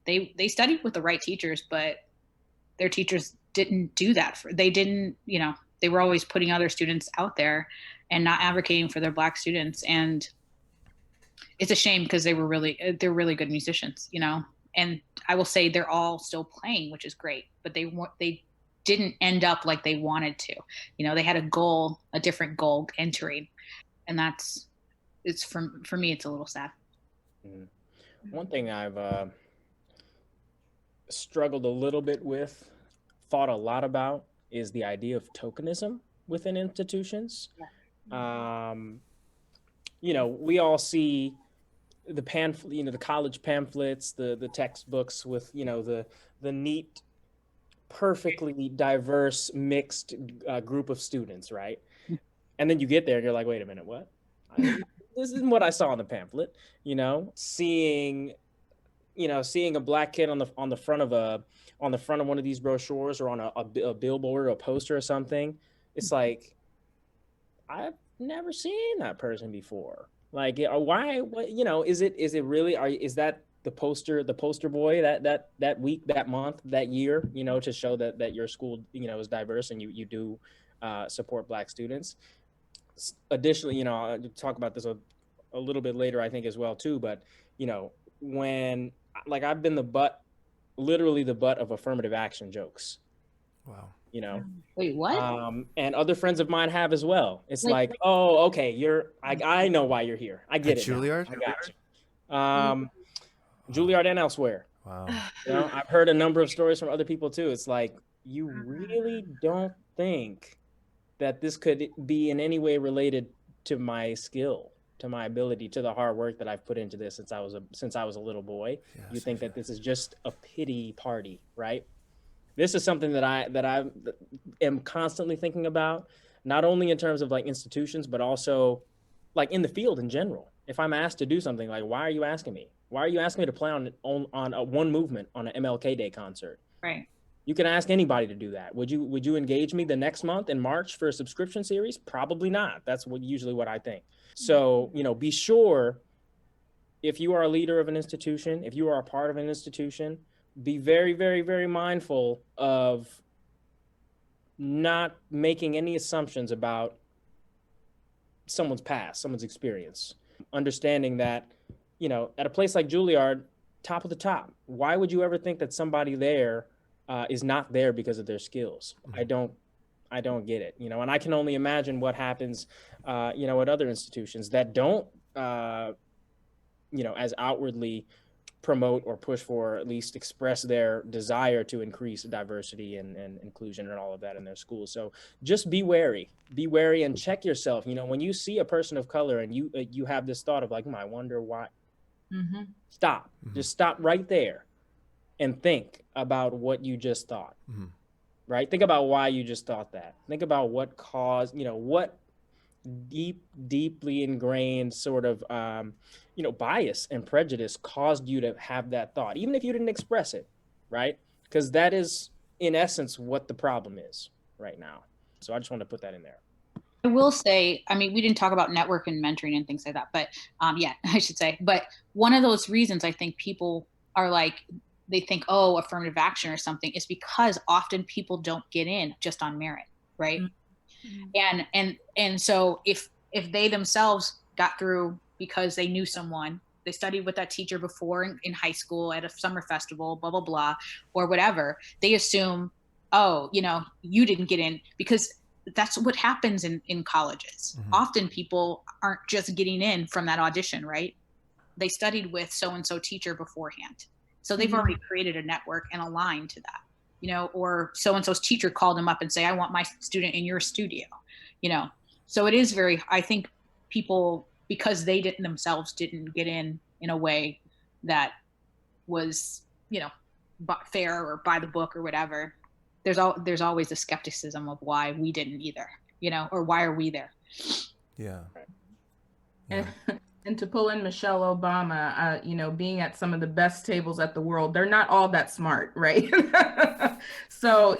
they studied with the right teachers, but their teachers didn't do that. They were always putting other students out there and not advocating for their Black students. And it's a shame because they're really good musicians, you know. And I will say they're all still playing, which is great, but they didn't end up like they wanted to. You know, they had a different goal entering, and for me, it's a little sad. One thing I've struggled a little bit with, thought a lot about, is the idea of tokenism within institutions. Yeah. You know, we all see the the college pamphlets, the textbooks with, you know, the neat, perfectly diverse, mixed group of students, right? And then you get there and you're like, wait a minute, what? This isn't what I saw in the pamphlet. You know, seeing a Black kid on the front of one of these brochures or on a billboard or a poster or something, it's like, I've never seen that person before. Like, why? What, you know? Is it really? Is that the poster boy that week, that month, that year? You know, to show that your school, you know, is diverse and you do support Black students. Additionally, you know, I'll talk about this a little bit later, I think, as well too. But you know, when like I've been literally the butt of affirmative action jokes. Wow. You know. Wait, what? And other friends of mine have as well. It's like, oh, okay, I know why you're here. I get it. Juilliard? I got you. Juilliard and elsewhere. Wow. You know, I've heard a number of stories from other people too. It's like, you really don't think that this could be in any way related to my skill, to my ability, to the hard work that I've put into this since I was a little boy. Yes, you think that this is just a pity party, right? This is something that I am constantly thinking about, not only in terms of like institutions, but also like in the field in general. If I'm asked to do something, like, why are you asking me? Why are you asking me to play on a one movement on an MLK Day concert? Right. You can ask anybody to do that. Would you engage me the next month in March for a subscription series? Probably not. That's usually what I think. So, you know, be sure, if you are a leader of an institution, if you are a part of an institution, be very, very, very mindful of not making any assumptions about someone's past, someone's experience. Understanding that, you know, at a place like Juilliard, top of the top, why would you ever think that somebody there is not there because of their skills? I don't get it, you know, and I can only imagine what happens, you know, at other institutions that don't, you know, as outwardly promote or push for, or at least express their desire to increase diversity and inclusion and all of that in their schools. So just be wary and check yourself. You know, when you see a person of color and you have this thought of like, I wonder why. Mm-hmm. Stop. Mm-hmm. Just stop right there and think about what you just thought. Mm-hmm. Right? Think about why you just thought that. Think about what caused, you know, what deeply ingrained sort of, you know, bias and prejudice caused you to have that thought, even if you didn't express it, right? Because that is, in essence, what the problem is right now. So I just want to put that in there. I will say, I mean, we didn't talk about network and mentoring and things like that, but yeah, I should say. But one of those reasons I think people are like, they think, oh, affirmative action or something, is because often people don't get in just on merit, right? Mm-hmm. And so if they themselves got through because they knew someone, they studied with that teacher before in high school at a summer festival, blah, blah, blah, or whatever, they assume, oh, you know, you didn't get in, because that's what happens in colleges. Mm-hmm. Often people aren't just getting in from that audition, right? They studied with so-and-so teacher beforehand. So they've already created a network and aligned to that, you know, or so-and-so's teacher called them up and say, I want my student in your studio, you know? So it is I think people, because they themselves didn't get in a way that was, you know, fair or by the book or whatever, there's always a skepticism of why we didn't either, you know, or why are we there? Yeah. And, and to pull in Michelle Obama, being at some of the best tables at the world, they're not all that smart, right? So,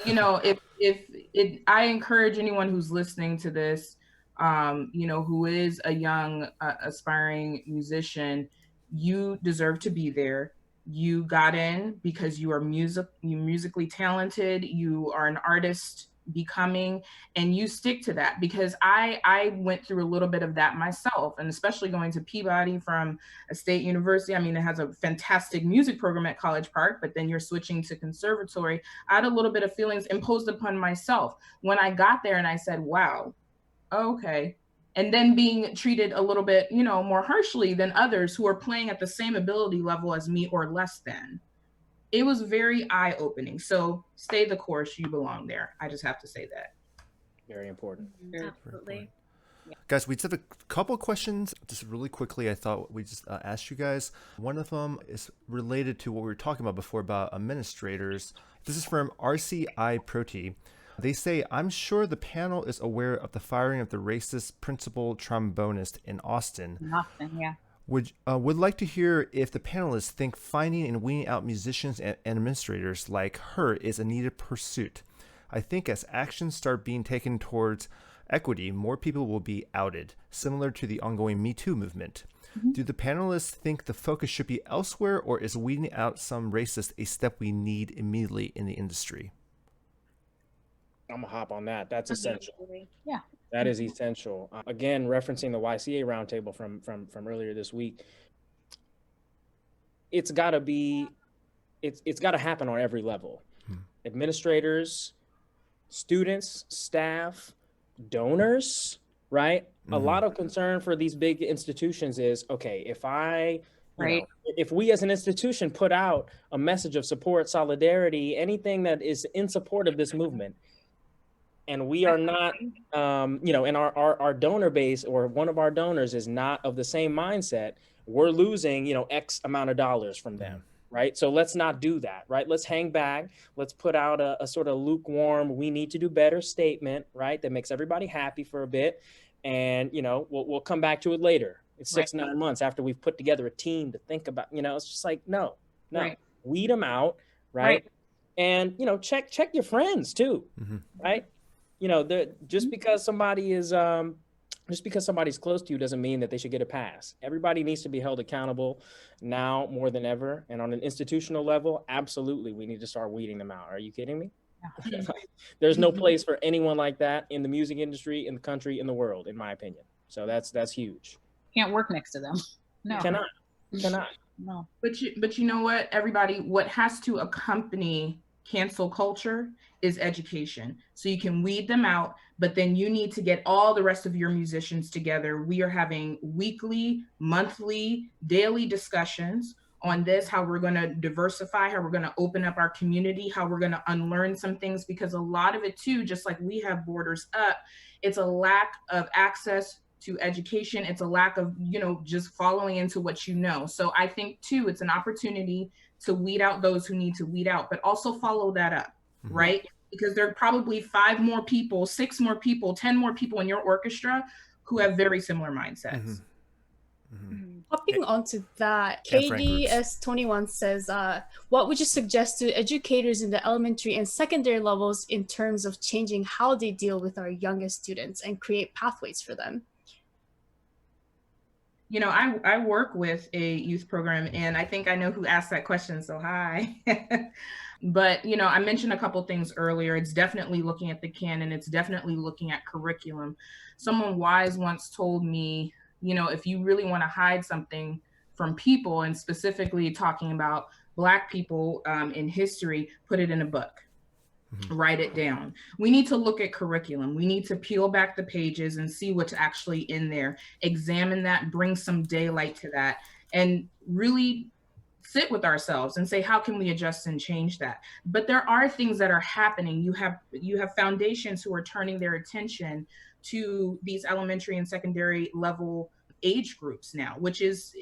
I encourage anyone who's listening to this, who is a young aspiring musician, you deserve to be there. You got in because you are musically talented. You are an artist becoming, and you stick to that, because I went through a little bit of that myself, and especially going to Peabody from a state university. I mean, it has a fantastic music program at College Park, but then you're switching to conservatory. I had a little bit of feelings imposed upon myself when I got there, and I said, wow, okay. And then being treated a little bit, more harshly than others who are playing at the same ability level as me or less than. It was very eye-opening. So stay the course, you belong there. I just have to say that. Very important. Absolutely. Guys, we just have a couple questions just really quickly. I thought we just asked you guys. One of them is related to what we were talking about before about administrators. This is from RCI Proti. They say, I'm sure the panel is aware of the firing of the racist principal trombonist in Austin. Yeah. Would like to hear if the panelists think finding and weeding out musicians and administrators like her is a needed pursuit. I think as actions start being taken towards equity, more people will be outed, similar to the ongoing Me Too movement. Mm-hmm. Do the panelists think the focus should be elsewhere, or is weeding out some racist a step we need immediately in the industry? I'm gonna hop on that. That's essential. Yeah. That is essential. Again, referencing the YCA roundtable from earlier this week, it's got to happen on every level. Administrators, students, staff, donors, right? A lot of concern for these big institutions is, okay, if we as an institution put out a message of support, solidarity, anything that is in support of this movement, and we are not, and our donor base or one of our donors is not of the same mindset, we're losing, X amount of dollars from them, right? So let's not do that, right? Let's hang back. Let's put out a sort of lukewarm, we need to do better statement, right? That makes everybody happy for a bit. And, we'll come back to it later. It's 6-9 months after we've put together a team to think about, it's just like, no, weed them out, right? And, check your friends too, right? Just because somebody's close to you doesn't mean that they should get a pass. Everybody needs to be held accountable now more than ever. And on an institutional level, absolutely, we need to start weeding them out. Are you kidding me? Yeah. There's no place for anyone like that in the music industry, in the country, in the world, in my opinion. So that's huge. Can't work next to them. No. Cannot. No. But you know what, everybody, what has to accompany cancel culture is education. So you can weed them out, but then you need to get all the rest of your musicians together. We are having weekly, monthly, daily discussions on this, how we're going to diversify, how we're going to open up our community, how we're going to unlearn some things, because a lot of it too, just like we have borders up, it's a lack of access to education. It's a lack of, just following into what So I think too, it's an opportunity to weed out those who need to weed out, but also follow that up, right? Because there are probably 5 more people, 6 more people, 10 more people in your orchestra who have very similar mindsets. Hopping onto that, KDS21 says, what would you suggest to educators in the elementary and secondary levels in terms of changing how they deal with our youngest students and create pathways for them? I work with a youth program, and I think I know who asked that question, so hi. But, I mentioned a couple things earlier. It's definitely looking at the canon. It's definitely looking at curriculum. Someone wise once told me, if you really want to hide something from people, and specifically talking about Black people in history, put it in a book. Write it down. We need to look at curriculum. We need to peel back the pages and see what's actually in there. Examine that, bring some daylight to that, and really sit with ourselves and say, how can we adjust and change that? But there are things that are happening. You have foundations who are turning their attention to these elementary and secondary level age groups now, which is,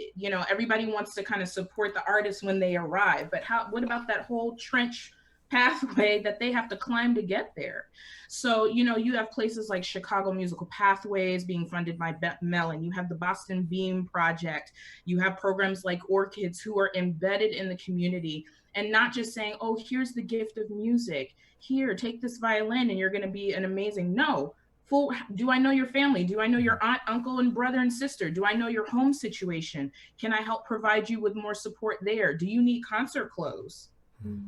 everybody wants to kind of support the artists when they arrive. But what about that whole trench pathway that they have to climb to get there. So, you have places like Chicago Musical Pathways being funded by Mellon. You have the Boston Beam Project. You have programs like OrchKids who are embedded in the community and not just saying, oh, here's the gift of music. Here, take this violin and you're going to be an amazing. No. Do I know your family? Do I know your aunt, uncle, and brother and sister? Do I know your home situation? Can I help provide you with more support there? Do you need concert clothes? Do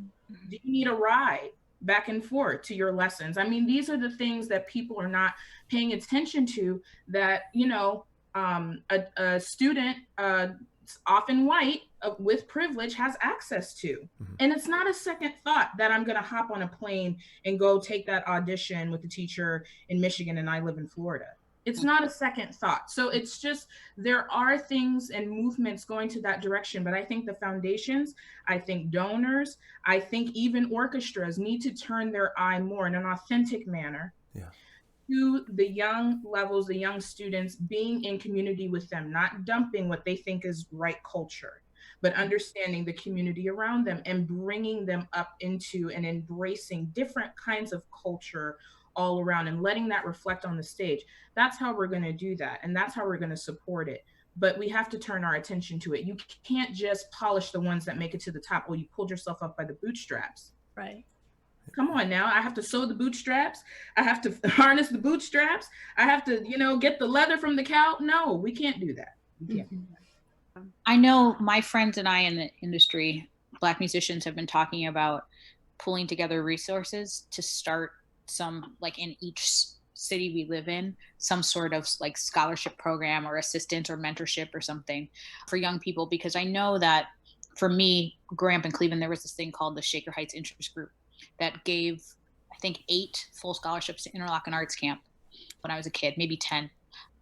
you need a ride back and forth to your lessons? I mean, these are the things that people are not paying attention to that, a student, often white with privilege, has access to. And it's not a second thought that I'm going to hop on a plane and go take that audition with the teacher in Michigan and I live in Florida. It's not a second thought. So it's just, there are things and movements going to that direction. But I think the foundations, I think donors, I think even orchestras need to turn their eye more in an authentic manner to the young levels, the young students, being in community with them, not dumping what they think is right culture, but understanding the community around them and bringing them up into and embracing different kinds of culture all around and letting that reflect on the stage. That's how we're going to do that. And that's how we're going to support it. But we have to turn our attention to it. You can't just polish the ones that make it to the top. Well, you pulled yourself up by the bootstraps. Right. Come on now. I have to sew the bootstraps. I have to harness the bootstraps. I have to, get the leather from the cow. No, we can't do that. We can't. I know my friends and I in the industry, Black musicians, have been talking about pulling together resources to start some, like in each city we live in, some sort of like scholarship program or assistance or mentorship or something for young people. Because I know that for me, growing up in Cleveland, there was this thing called the Shaker Heights Interest Group that gave, I think, 8 full scholarships to Interlochen Arts Camp when I was a kid, maybe 10.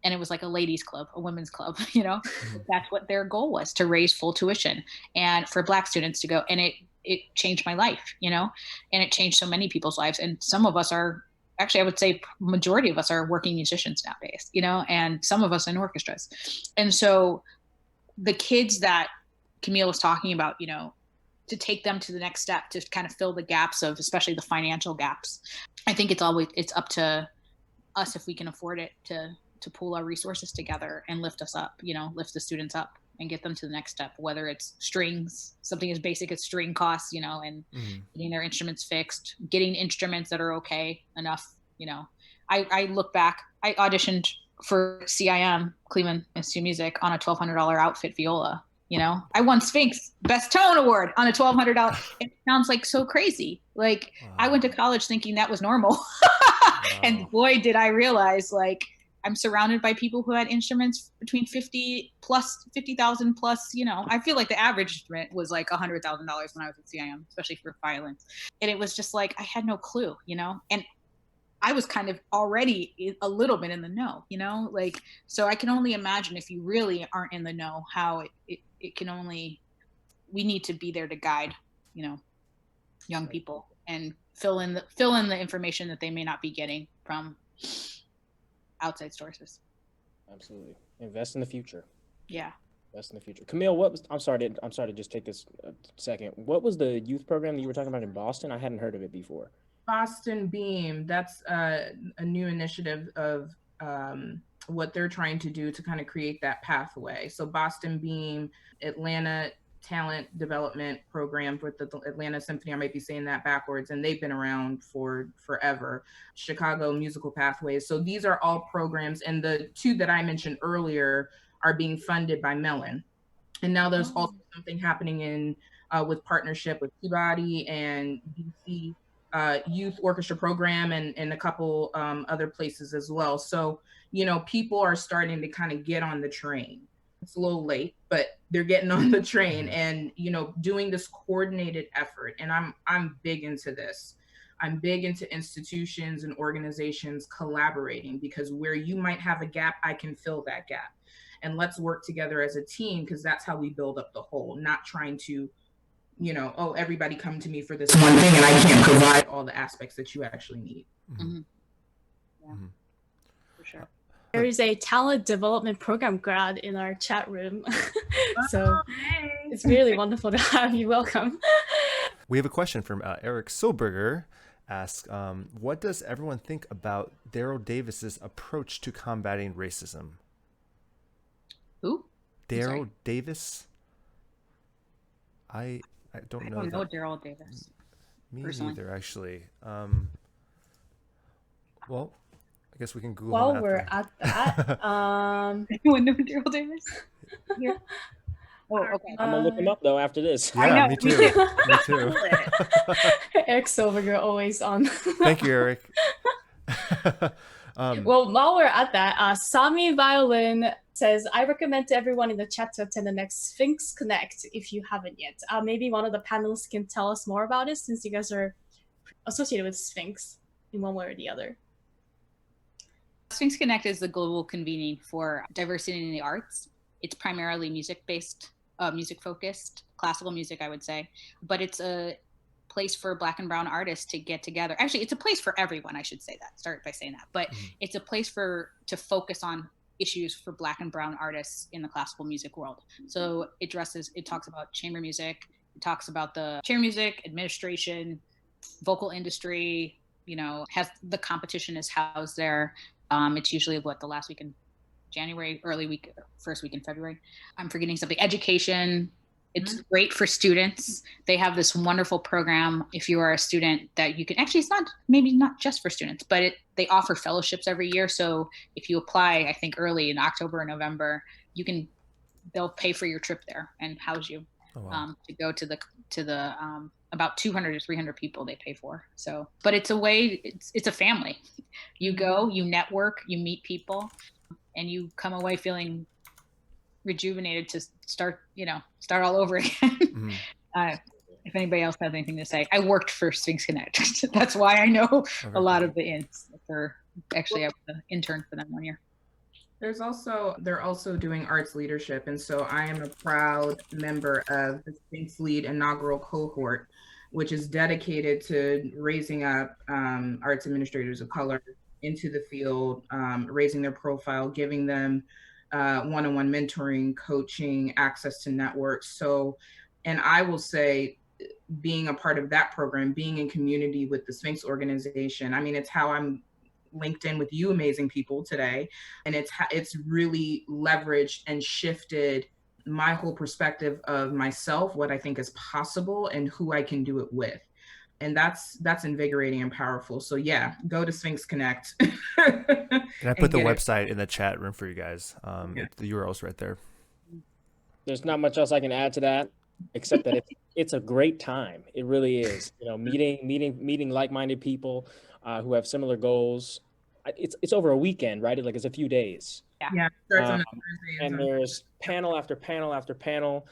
And it was like a ladies club, a women's club, That's what their goal was, to raise full tuition and for Black students to go. And it changed my life, and it changed so many people's lives. And some of us are, actually, I would say majority of us are working musicians nowadays, and some of us in orchestras. And so the kids that Camille was talking about, to take them to the next step, to kind of fill the gaps of, especially the financial gaps. I think it's up to us, if we can afford it, to pool our resources together and lift us up, lift the students up and get them to the next step, whether it's strings, something as basic as string costs, and getting their instruments fixed, getting instruments that are okay enough. I look back, I auditioned for CIM, Cleveland Institute of Music, on a $1,200 outfit viola. I won Sphinx Best Tone Award on a $1,200. It sounds like so crazy. Like, wow. I went to college thinking that was normal. Wow. And boy, did I realize, like, I'm surrounded by people who had instruments between 50,000 plus, I feel like the average instrument was like $100,000 when I was at CIM, especially for violin. And it was just like, I had no clue, and I was kind of already a little bit in the know, like, so I can only imagine, if you really aren't in the know, how it can only, we need to be there to guide, young people and fill in the information that they may not be getting from outside sources. Absolutely. Invest in the future. Yeah. Invest in the future. Camille, I'm sorry to just take this a second. What was the youth program that you were talking about in Boston? I hadn't heard of it before. Boston Beam, that's a new initiative of what they're trying to do to kind of create that pathway. So Boston Beam, Atlanta Talent Development Program for the Atlanta Symphony, I might be saying that backwards, and they've been around for forever. Chicago Musical Pathways. So these are all programs, and the 2 that I mentioned earlier are being funded by Mellon. And now there's also something happening in with partnership with Peabody and DC Youth Orchestra Program and a couple other places as well. So, people are starting to kind of get on the train. It's a little late, but they're getting on the train and, doing this coordinated effort. And I'm big into this. I'm big into institutions and organizations collaborating, because where you might have a gap, I can fill that gap. And let's work together as a team, because that's how we build up the whole, not trying to, everybody come to me for this one thing and I can't provide all the aspects that you actually need. Mm-hmm. Yeah, for sure. There is a talent development program grad in our chat room. So it's really wonderful to have you. Welcome. We have a question from Eric Silberger. Asks, what does everyone think about Daryl Davis's approach to combating racism? Who? Daryl Davis? I don't know. I don't know Daryl Davis. Me personally. neither, actually. Well, I guess we can Google While him we're after. at that, Anyone know Daryl Davis? Yeah. Oh, okay. I'm gonna look him up though after this. I Yeah, know, me me too. Me too. Eric Silverger always on. Thank you, Eric. Well, while we're at that, Sami Violin says, I recommend to everyone in the chat to attend the next Sphinx Connect if you haven't yet. Maybe one of the panelists can tell us more about it since you guys are associated with Sphinx in one way or the other. Sphinx Connect is the global convening for diversity in the arts. It's primarily music-based, music-focused, classical music, I would say. But it's a place for Black and Brown artists to get together. Actually, it's a place for everyone, I should say that, start by saying that. But it's a place to focus on issues for Black and Brown artists in the classical music world. So it talks about chamber music, it talks about the chamber music, administration, vocal industry, the competition is housed there. It's usually the last week in January, first week in February. I'm forgetting something. Education. It's great for students. They have this wonderful program. If you are a student that you can, actually, it's maybe not just for students, but they offer fellowships every year. So if you apply, I think early in October or November, they'll pay for your trip there and house you. Oh, wow. To go to the about 200 to 300 people they pay for. So, but it's a way, it's a family. You go, you network, you meet people, and you come away feeling rejuvenated to start all over again. If anybody else has anything to say, I worked for Sphinx Connect. That's why I know a lot of the ins. Actually, I was an intern for them 1 year. They're also doing arts leadership. And so I am a proud member of the SphinxLead inaugural cohort, which is dedicated to raising up arts administrators of color into the field, raising their profile, giving them one-on-one mentoring, coaching, access to networks. So, and I will say, being a part of that program, being in community with the Sphinx organization, I mean, it's how I'm linked in with you amazing people today. And it's really leveraged and shifted my whole perspective of myself, what I think is possible and who I can do it with. And that's invigorating and powerful. So yeah, go to Sphinx Connect. And I put the website in the chat room for you guys. The URL's right there. There's not much else I can add to that, except that it's a great time. It really is. Meeting like-minded people who have similar goals. It's over a weekend, right? It's a few days. Yeah. Starts on a Thursday and there's panel after panel after panel,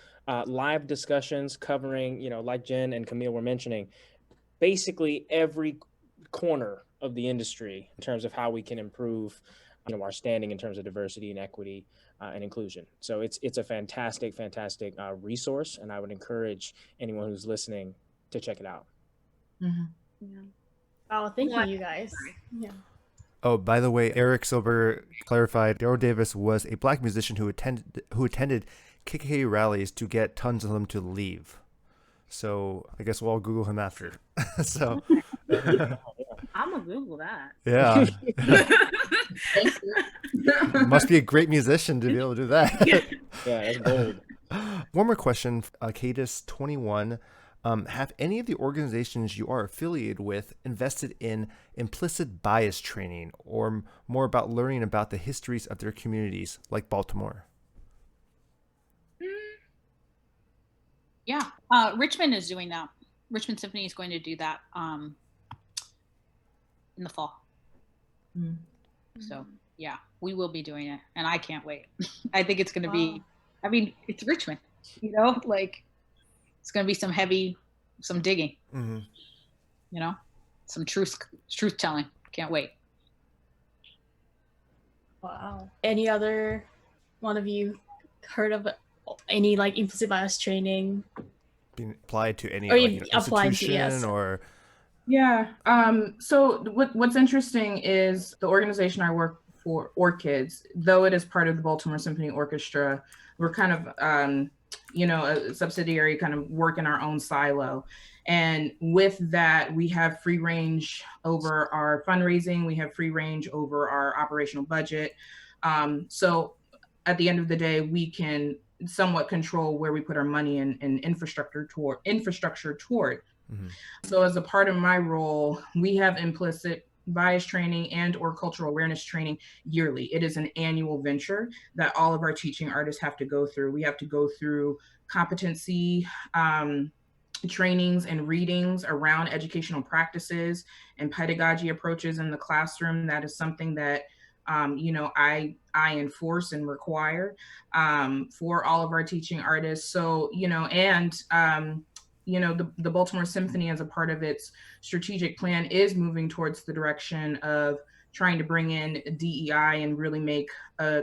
live discussions covering, like Jen and Camille were mentioning, basically every corner of the industry in terms of how we can improve, our standing in terms of diversity and equity and inclusion. So it's a fantastic resource, and I would encourage anyone who's listening to check it out. Mm-hmm. Yeah. Oh, thank you guys. Yeah. Oh, by the way, Eric Silver clarified Daryl Davis was a Black musician who attended KKK rallies to get tons of them to leave. So I guess we'll all Google him after. So I'm gonna Google that. Yeah. Must be a great musician to be able to do that. Yeah, that's bold. One more question, Cadis21. Have any of the organizations you are affiliated with invested in implicit bias training or more about learning about the histories of their communities, like Baltimore? Yeah, Richmond is doing that. Richmond Symphony is going to do that in the fall. So yeah, we will be doing it, and I can't wait. I think it's going to be, it's Richmond, it's going to be some digging, some truth telling. Can't wait. Wow. Any other one of you heard of any implicit bias training being applied to any institution or? Yeah. So what's interesting is the organization I work for, OrchKids, though it is part of the Baltimore Symphony Orchestra, we're kind of, a subsidiary, kind of work in our own silo. And with that, we have free range over our fundraising. We have free range over our operational budget. So at the end of the day, we can somewhat control where we put our money and infrastructure toward. Mm-hmm. So as a part of my role, we have implicit bias training and or cultural awareness training yearly. It is an annual venture that all of our teaching artists have to go through. We have to go through competency trainings and readings around educational practices and pedagogy approaches in the classroom. That is something that I enforce and require for all of our teaching artists. So, the Baltimore Symphony, as a part of its strategic plan, is moving towards the direction of trying to bring in DEI and really make a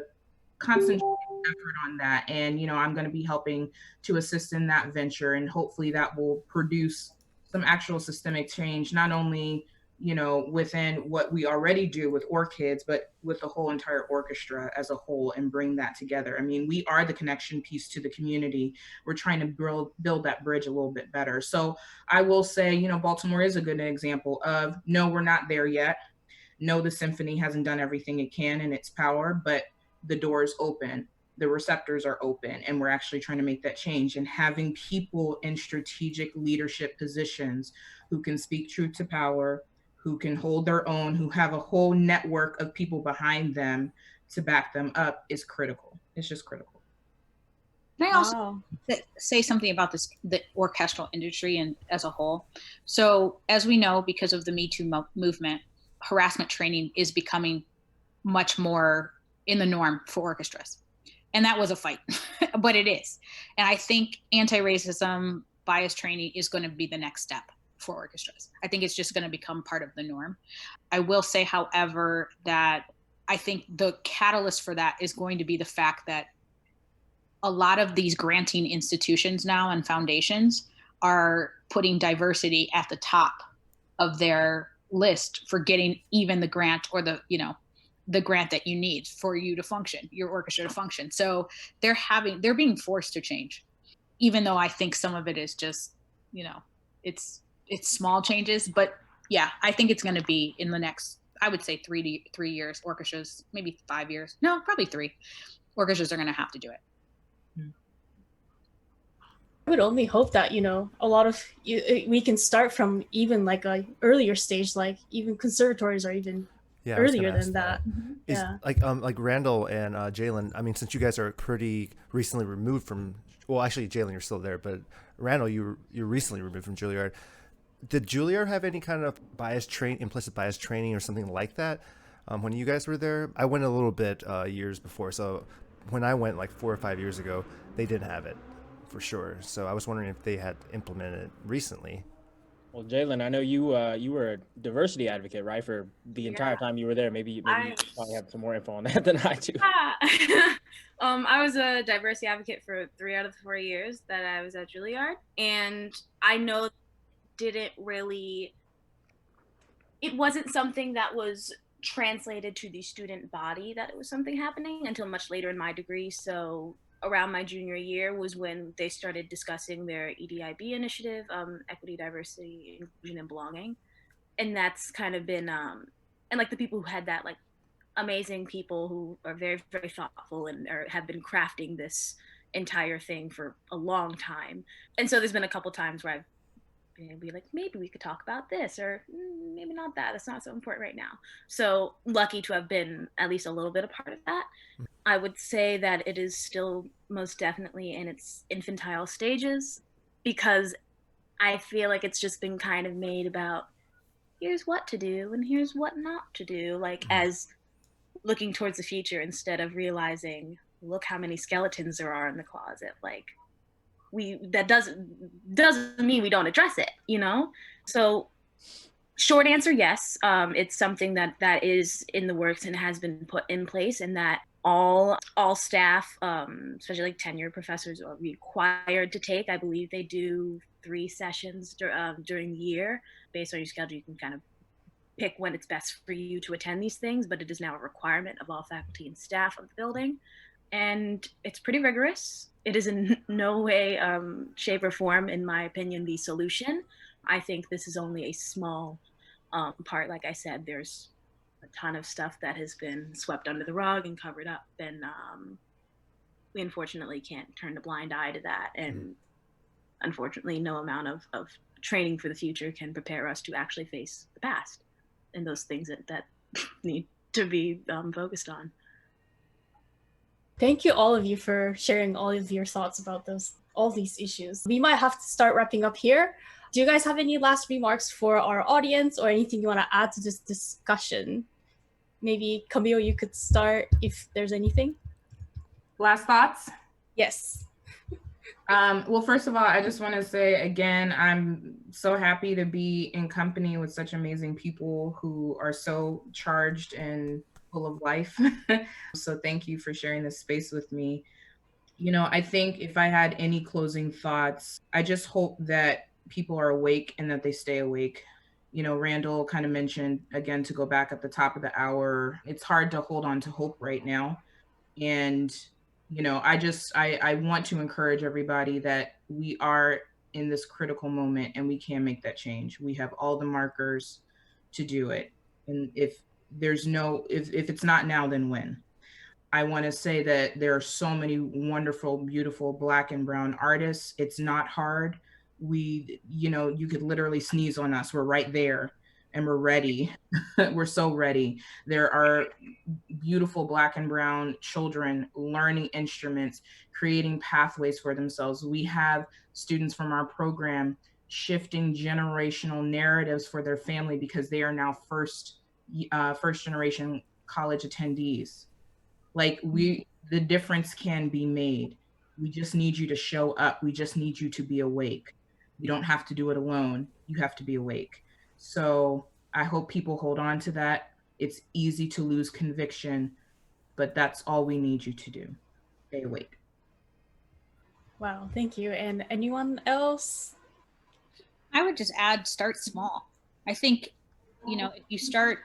concentrated effort on that. And, I'm going to be helping to assist in that venture, and hopefully that will produce some actual systemic change, not only within what we already do with OrchKids, but with the whole entire orchestra as a whole, and bring that together. I mean, we are the connection piece to the community. We're trying to build that bridge a little bit better. So I will say, Baltimore is a good example of, no, we're not there yet. No, the symphony hasn't done everything it can in its power, but the door is open. The receptors are open, and we're actually trying to make that change. And having people in strategic leadership positions who can speak truth to power, who can hold their own, who have a whole network of people behind them to back them up is critical. It's just critical. Can I also say something about the orchestral industry and as a whole? So as we know, because of the Me Too movement, harassment training is becoming much more in the norm for orchestras. And that was a fight, but it is. And I think anti-racism bias training is going to be the next step for orchestras. I think it's just going to become part of the norm. I will say, however, that I think the catalyst for that is going to be the fact that a lot of these granting institutions now and foundations are putting diversity at the top of their list for getting even the grant, or the grant that you need for you to function, your orchestra to function. So they're being forced to change, even though I think some of it is just, it's small changes. But yeah, I think it's going to be in the next, I would say 3 years, orchestras, maybe 5 years. No, probably 3. Orchestras are going to have to do it. I would only hope that, a lot of we can start from even like a earlier stage, like even conservatories are even earlier than that. Like Randall and Jaylyn, I mean, since you guys are pretty recently removed from, well, actually Jaylyn, you're still there, but Randall, you're recently removed from Juilliard. Did Juilliard have any kind of implicit bias training or something like that when you guys were there? I went a little bit years before, so when I went like 4 or 5 years ago, they didn't have it for sure. So I was wondering if they had implemented it recently. Well, Jaylyn, I know you were a diversity advocate, right, for the entire time you were there. Maybe you probably have some more info on that than I do. I was a diversity advocate for 3 out of the 4 years that I was at Juilliard, and I know it wasn't something that was translated to the student body, that it was something happening, until much later in my degree. So around my junior year was when they started discussing their EDIB initiative, equity, diversity, inclusion, and belonging. And that's kind of been, and like the people who had that, like amazing people who are very, very thoughtful and have been crafting this entire thing for a long time. And so there's been a couple times where I've be like, maybe we could talk about this, or maybe not that. That's not so important right now. So lucky to have been at least a little bit a part of that. I would say that it is still most definitely in its infantile stages, because I feel like it's just been kind of made about here's what to do and here's what not to do, like as looking towards the future instead of realizing, look how many skeletons there are in the closet. Like that doesn't mean we don't address it, So short answer, yes. It's something that is in the works and has been put in place, and that all staff, especially like tenured professors, are required to take. I believe they do 3 sessions during the year. Based on your schedule, you can kind of pick when it's best for you to attend these things, but it is now a requirement of all faculty and staff of the building. And it's pretty rigorous. It is in no way, shape, or form, in my opinion, the solution, I think this is only a small part. Like I said, there's a ton of stuff that has been swept under the rug and covered up, and we unfortunately can't turn a blind eye to that. And unfortunately, no amount of training for the future can prepare us to actually face the past and those things that need to be focused on. Thank you, all of you, for sharing all of your thoughts about all these issues. We might have to start wrapping up here. Do you guys have any last remarks for our audience or anything you want to add to this discussion? Maybe Camille, you could start if there's anything. Last thoughts? Yes. Well, first of all, I just want to say again, I'm so happy to be in company with such amazing people who are so charged and full of life. So thank you for sharing this space with me. You know, I think if I had any closing thoughts, I just hope that people are awake and that they stay awake. You know, Randall kind of mentioned, again, to go back at the top of the hour, it's hard to hold on to hope right now. And you know, I want to encourage everybody that we are in this critical moment and we can make that change. We have all the markers to do it. And if it's not now, then when? I want to say that there are so many wonderful, beautiful Black and brown artists. It's not hard. You could literally sneeze on us. We're right there and we're ready. We're so ready. There are beautiful Black and brown children learning instruments, creating pathways for themselves. We have students from our program shifting generational narratives for their family because they are now first generation college attendees. Like the difference can be made. We just need you to show up. We just need you to be awake. You don't have to do it alone. You have to be awake. So I hope people hold on to that. It's easy to lose conviction, but that's all we need you to do. Stay awake. Wow, thank you. And anyone else? I would just add, start small. I think, if you start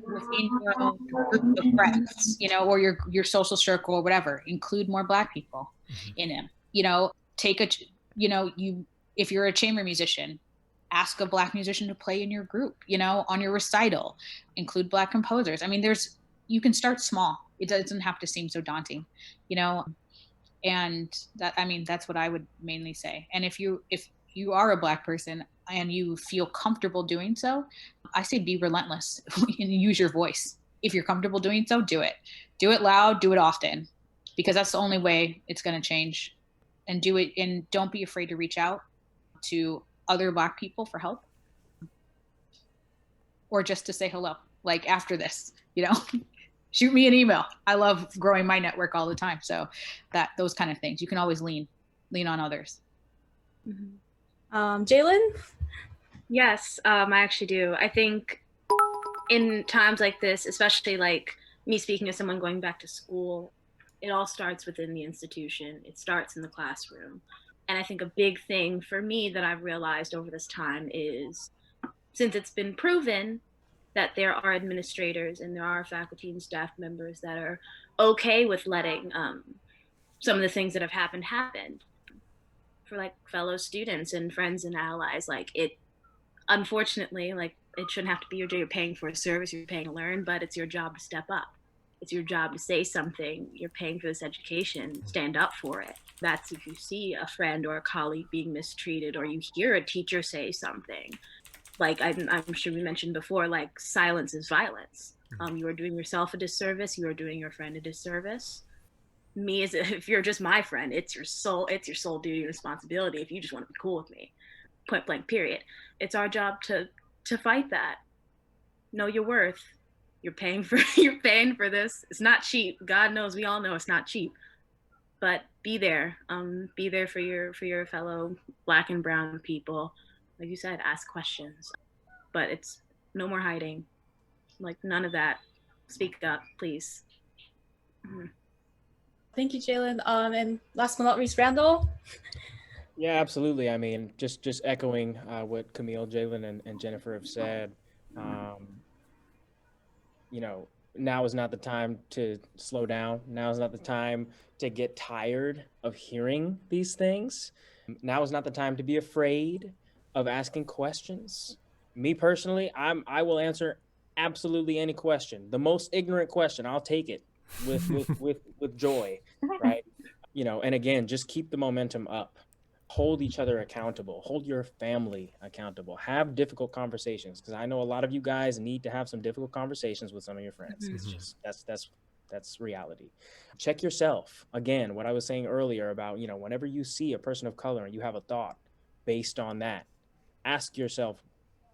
within your own group of friends, or your social circle or whatever, include more Black people in them. If you're a chamber musician, ask a Black musician to play in your group, on your recital, include Black composers. I mean, you can start small. It doesn't have to seem so daunting, and that's what I would mainly say. And if you are a Black person and you feel comfortable doing so, I say be relentless and use your voice. If you're comfortable doing so, do it. Do it loud, do it often, because that's the only way it's going to change. And do it, and don't be afraid to reach out to other Black people for help, or just to say hello. Like after this, shoot me an email. I love growing my network all the time. So those kind of things, you can always lean on others. Jaylyn? Yes, I actually do. I think in times like this, especially like me speaking to someone going back to school, it all starts within the institution. It starts in the classroom. And I think a big thing for me that I've realized over this time is, since it's been proven that there are administrators and there are faculty and staff members that are okay with letting some of the things that have happened happen for like fellow students and friends and allies. Like it, unfortunately, like it shouldn't have to be your job. You're paying for a service, you're paying to learn, but it's your job to step up. It's your job to say something. You're paying for this education, stand up for it. That's if you see a friend or a colleague being mistreated, or you hear a teacher say something. Like I'm sure we mentioned before, like silence is violence. You are doing yourself a disservice. You are doing your friend a disservice. Me, as if you're just my friend, it's your sole duty and responsibility if you just want to be cool with me. Point blank, period. It's our job to fight that. Know your worth. You're paying for this. It's not cheap. God knows, we all know it's not cheap. But be there. Be there for your fellow Black and brown people. Like you said, ask questions. But it's no more hiding. Like none of that. Speak up, please. Thank you, Jaylyn. And last but not least, Randall. Yeah, absolutely. I mean, just echoing what Camille, Jaylyn, and Jennifer have said. Now is not the time to slow down. Now is not the time to get tired of hearing these things. Now is not the time to be afraid. of asking questions. Me personally, I will answer absolutely any question. The most ignorant question, I'll take it with joy, right? You know, and again, just keep the momentum up. Hold each other accountable. Hold your family accountable. Have difficult conversations, because I know a lot of you guys need to have some difficult conversations with some of your friends. It's just that's reality. Check yourself. Again, what I was saying earlier about, you know, whenever you see a person of color and you have a thought based on that, ask yourself,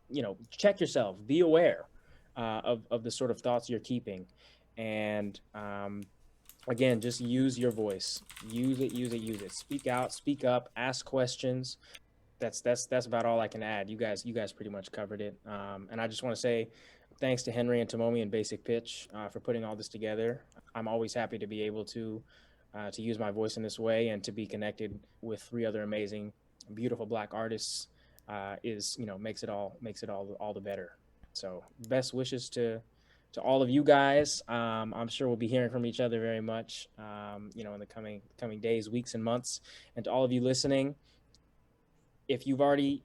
you know, check yourself, be aware of the sort of thoughts you're keeping. And again, just use your voice. Use it. Speak out, speak up, ask questions. That's about all I can add. You guys pretty much covered it. And I just want to say thanks to Henry and Tomomi and Basic Pitch for putting all this together. I'm always happy to be able to use my voice in this way, and to be connected with 3 other amazing, beautiful Black artists makes it all the better. So best wishes to all of you guys. I'm sure we'll be hearing from each other very much, in the coming days, weeks, and months. And to all of you listening, if you've already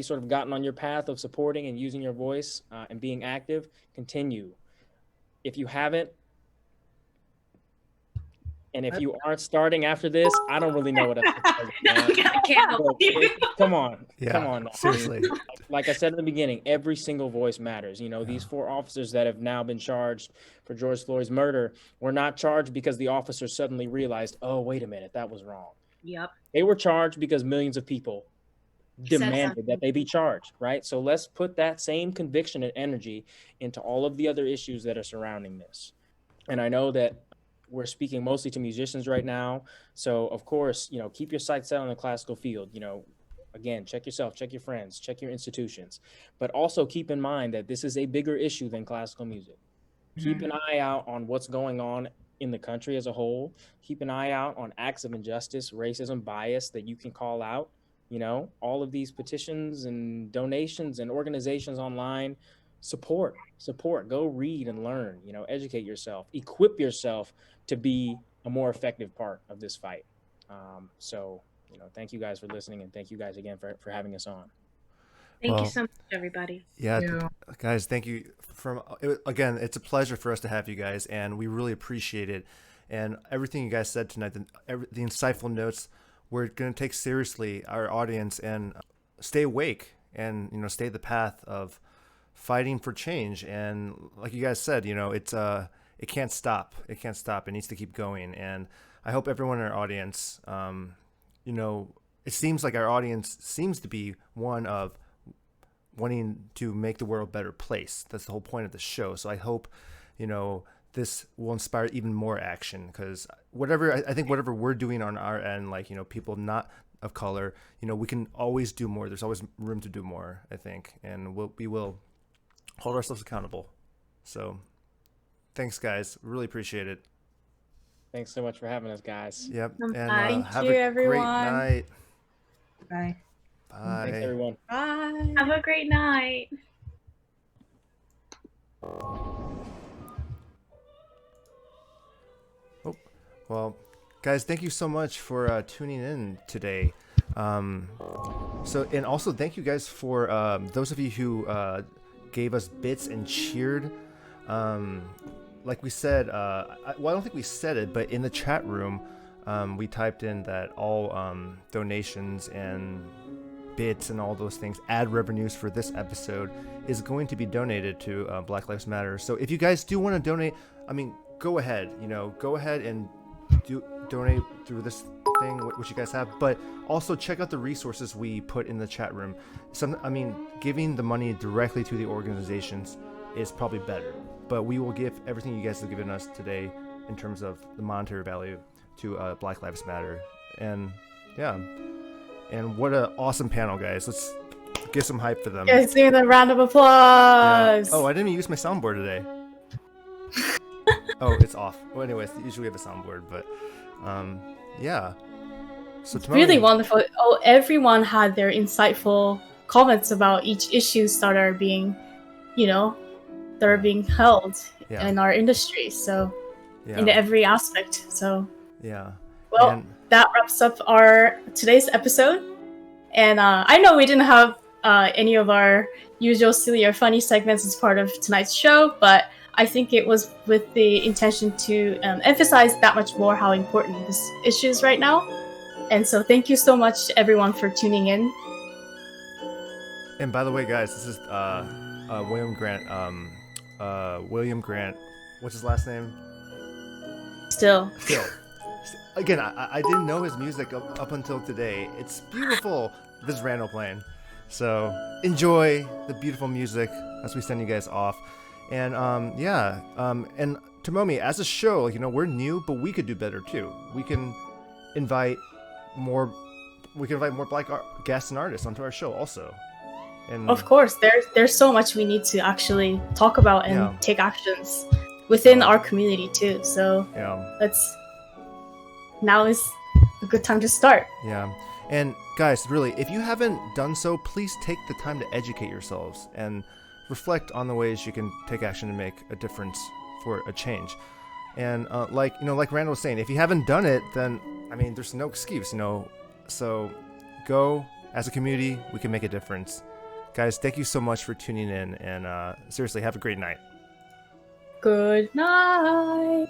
sort of gotten on your path of supporting and using your voice and being active, continue. If you haven't, and if you aren't starting after this, I don't really know what else to tell you. I can't help you. Come on. Yeah, Come on. seriously. Like I said in the beginning, every single voice matters. You know, these 4 officers that have now been charged for George Floyd's murder were not charged because the officers suddenly realized, oh, wait a minute, that was wrong. Yep. They were charged because millions of people demanded that they be charged, right? So let's put that same conviction and energy into all of the other issues that are surrounding this. And I know that we're speaking mostly to musicians right now. So of course, you know, keep your sights set on the classical field. You know, again, check yourself, check your friends, check your institutions, but also keep in mind that this is a bigger issue than classical music. Keep an eye out on what's going on in the country as a whole. Keep an eye out on acts of injustice, racism, bias that you can call out. You know, all of these petitions and donations and organizations online, support, go read and learn, you know, educate yourself, equip yourself to be a more effective part of this fight. So, you know, thank you guys for listening, and thank you guys again for having us on. Thank you so much, everybody. Yeah, guys, thank you. Again, it's a pleasure for us to have you guys, and we really appreciate it. And everything you guys said tonight, the insightful notes, we're going to take seriously our audience and stay awake, and, you know, stay the path of fighting for change. And like you guys said, you know, it can't stop. It can't stop. It needs to keep going. And I hope everyone in our audience, you know, it seems like our audience seems to be one of wanting to make the world a better place. That's the whole point of the show. So I hope, you know, this will inspire even more action, because I think whatever we're doing on our end, like, you know, people not of color, you know, we can always do more. There's always room to do more, I think. And we will hold ourselves accountable. So thanks, guys. Really appreciate it. Thanks so much for having us, guys. Yep. And Thank have you, a everyone. great night. Bye. Bye. Thanks, everyone. Bye. Have a great night. Well, guys, thank you so much for tuning in today. And also thank you guys for those of you who gave us bits and cheered. Like we said, I don't think we said it, but in the chat room, we typed in that all donations and bits and all those things, ad revenues for this episode, is going to be donated to Black Lives Matter. So if you guys do want to donate, I mean, go ahead. You know, go ahead and donate through this thing, which you guys have, but also check out the resources we put in the chat room. Giving the money directly to the organizations is probably better, but we will give everything you guys have given us today in terms of the monetary value to Black Lives Matter. And yeah, and what an awesome panel, guys. Let's give some hype for them. Guys, give them a round of applause. Yeah. Oh, I didn't even use my soundboard today. Oh, it's off. Well, anyways, usually we have a soundboard, but yeah. So it's really wonderful. Oh, everyone had their insightful comments about each issues that are being, that are being held in our industry. So, in every aspect. So, well, that wraps up our today's episode. And I know we didn't have any of our usual silly or funny segments as part of tonight's show, but I think it was with the intention to emphasize that much more how important this issue is right now. And so thank you so much, everyone, for tuning in. And by the way, guys, this is William Grant. William Grant. What's his last name? Still. Again, I didn't know his music up until today. It's beautiful. This is Randall playing. So enjoy the beautiful music as we send you guys off. And and Tomomi, as a show, we're new, but we could do better too. We can invite more Black guests and artists onto our show also. And of course, there's so much we need to actually talk about and take actions within our community too. So now is a good time to start. Yeah. And guys, really, if you haven't done so, please take the time to educate yourselves and reflect on the ways you can take action to make a difference for a change. And like Randall was saying, if you haven't done it, then there's no excuse, So go as a community, we can make a difference. Guys, thank you so much for tuning in, and seriously, have a great night. Good night.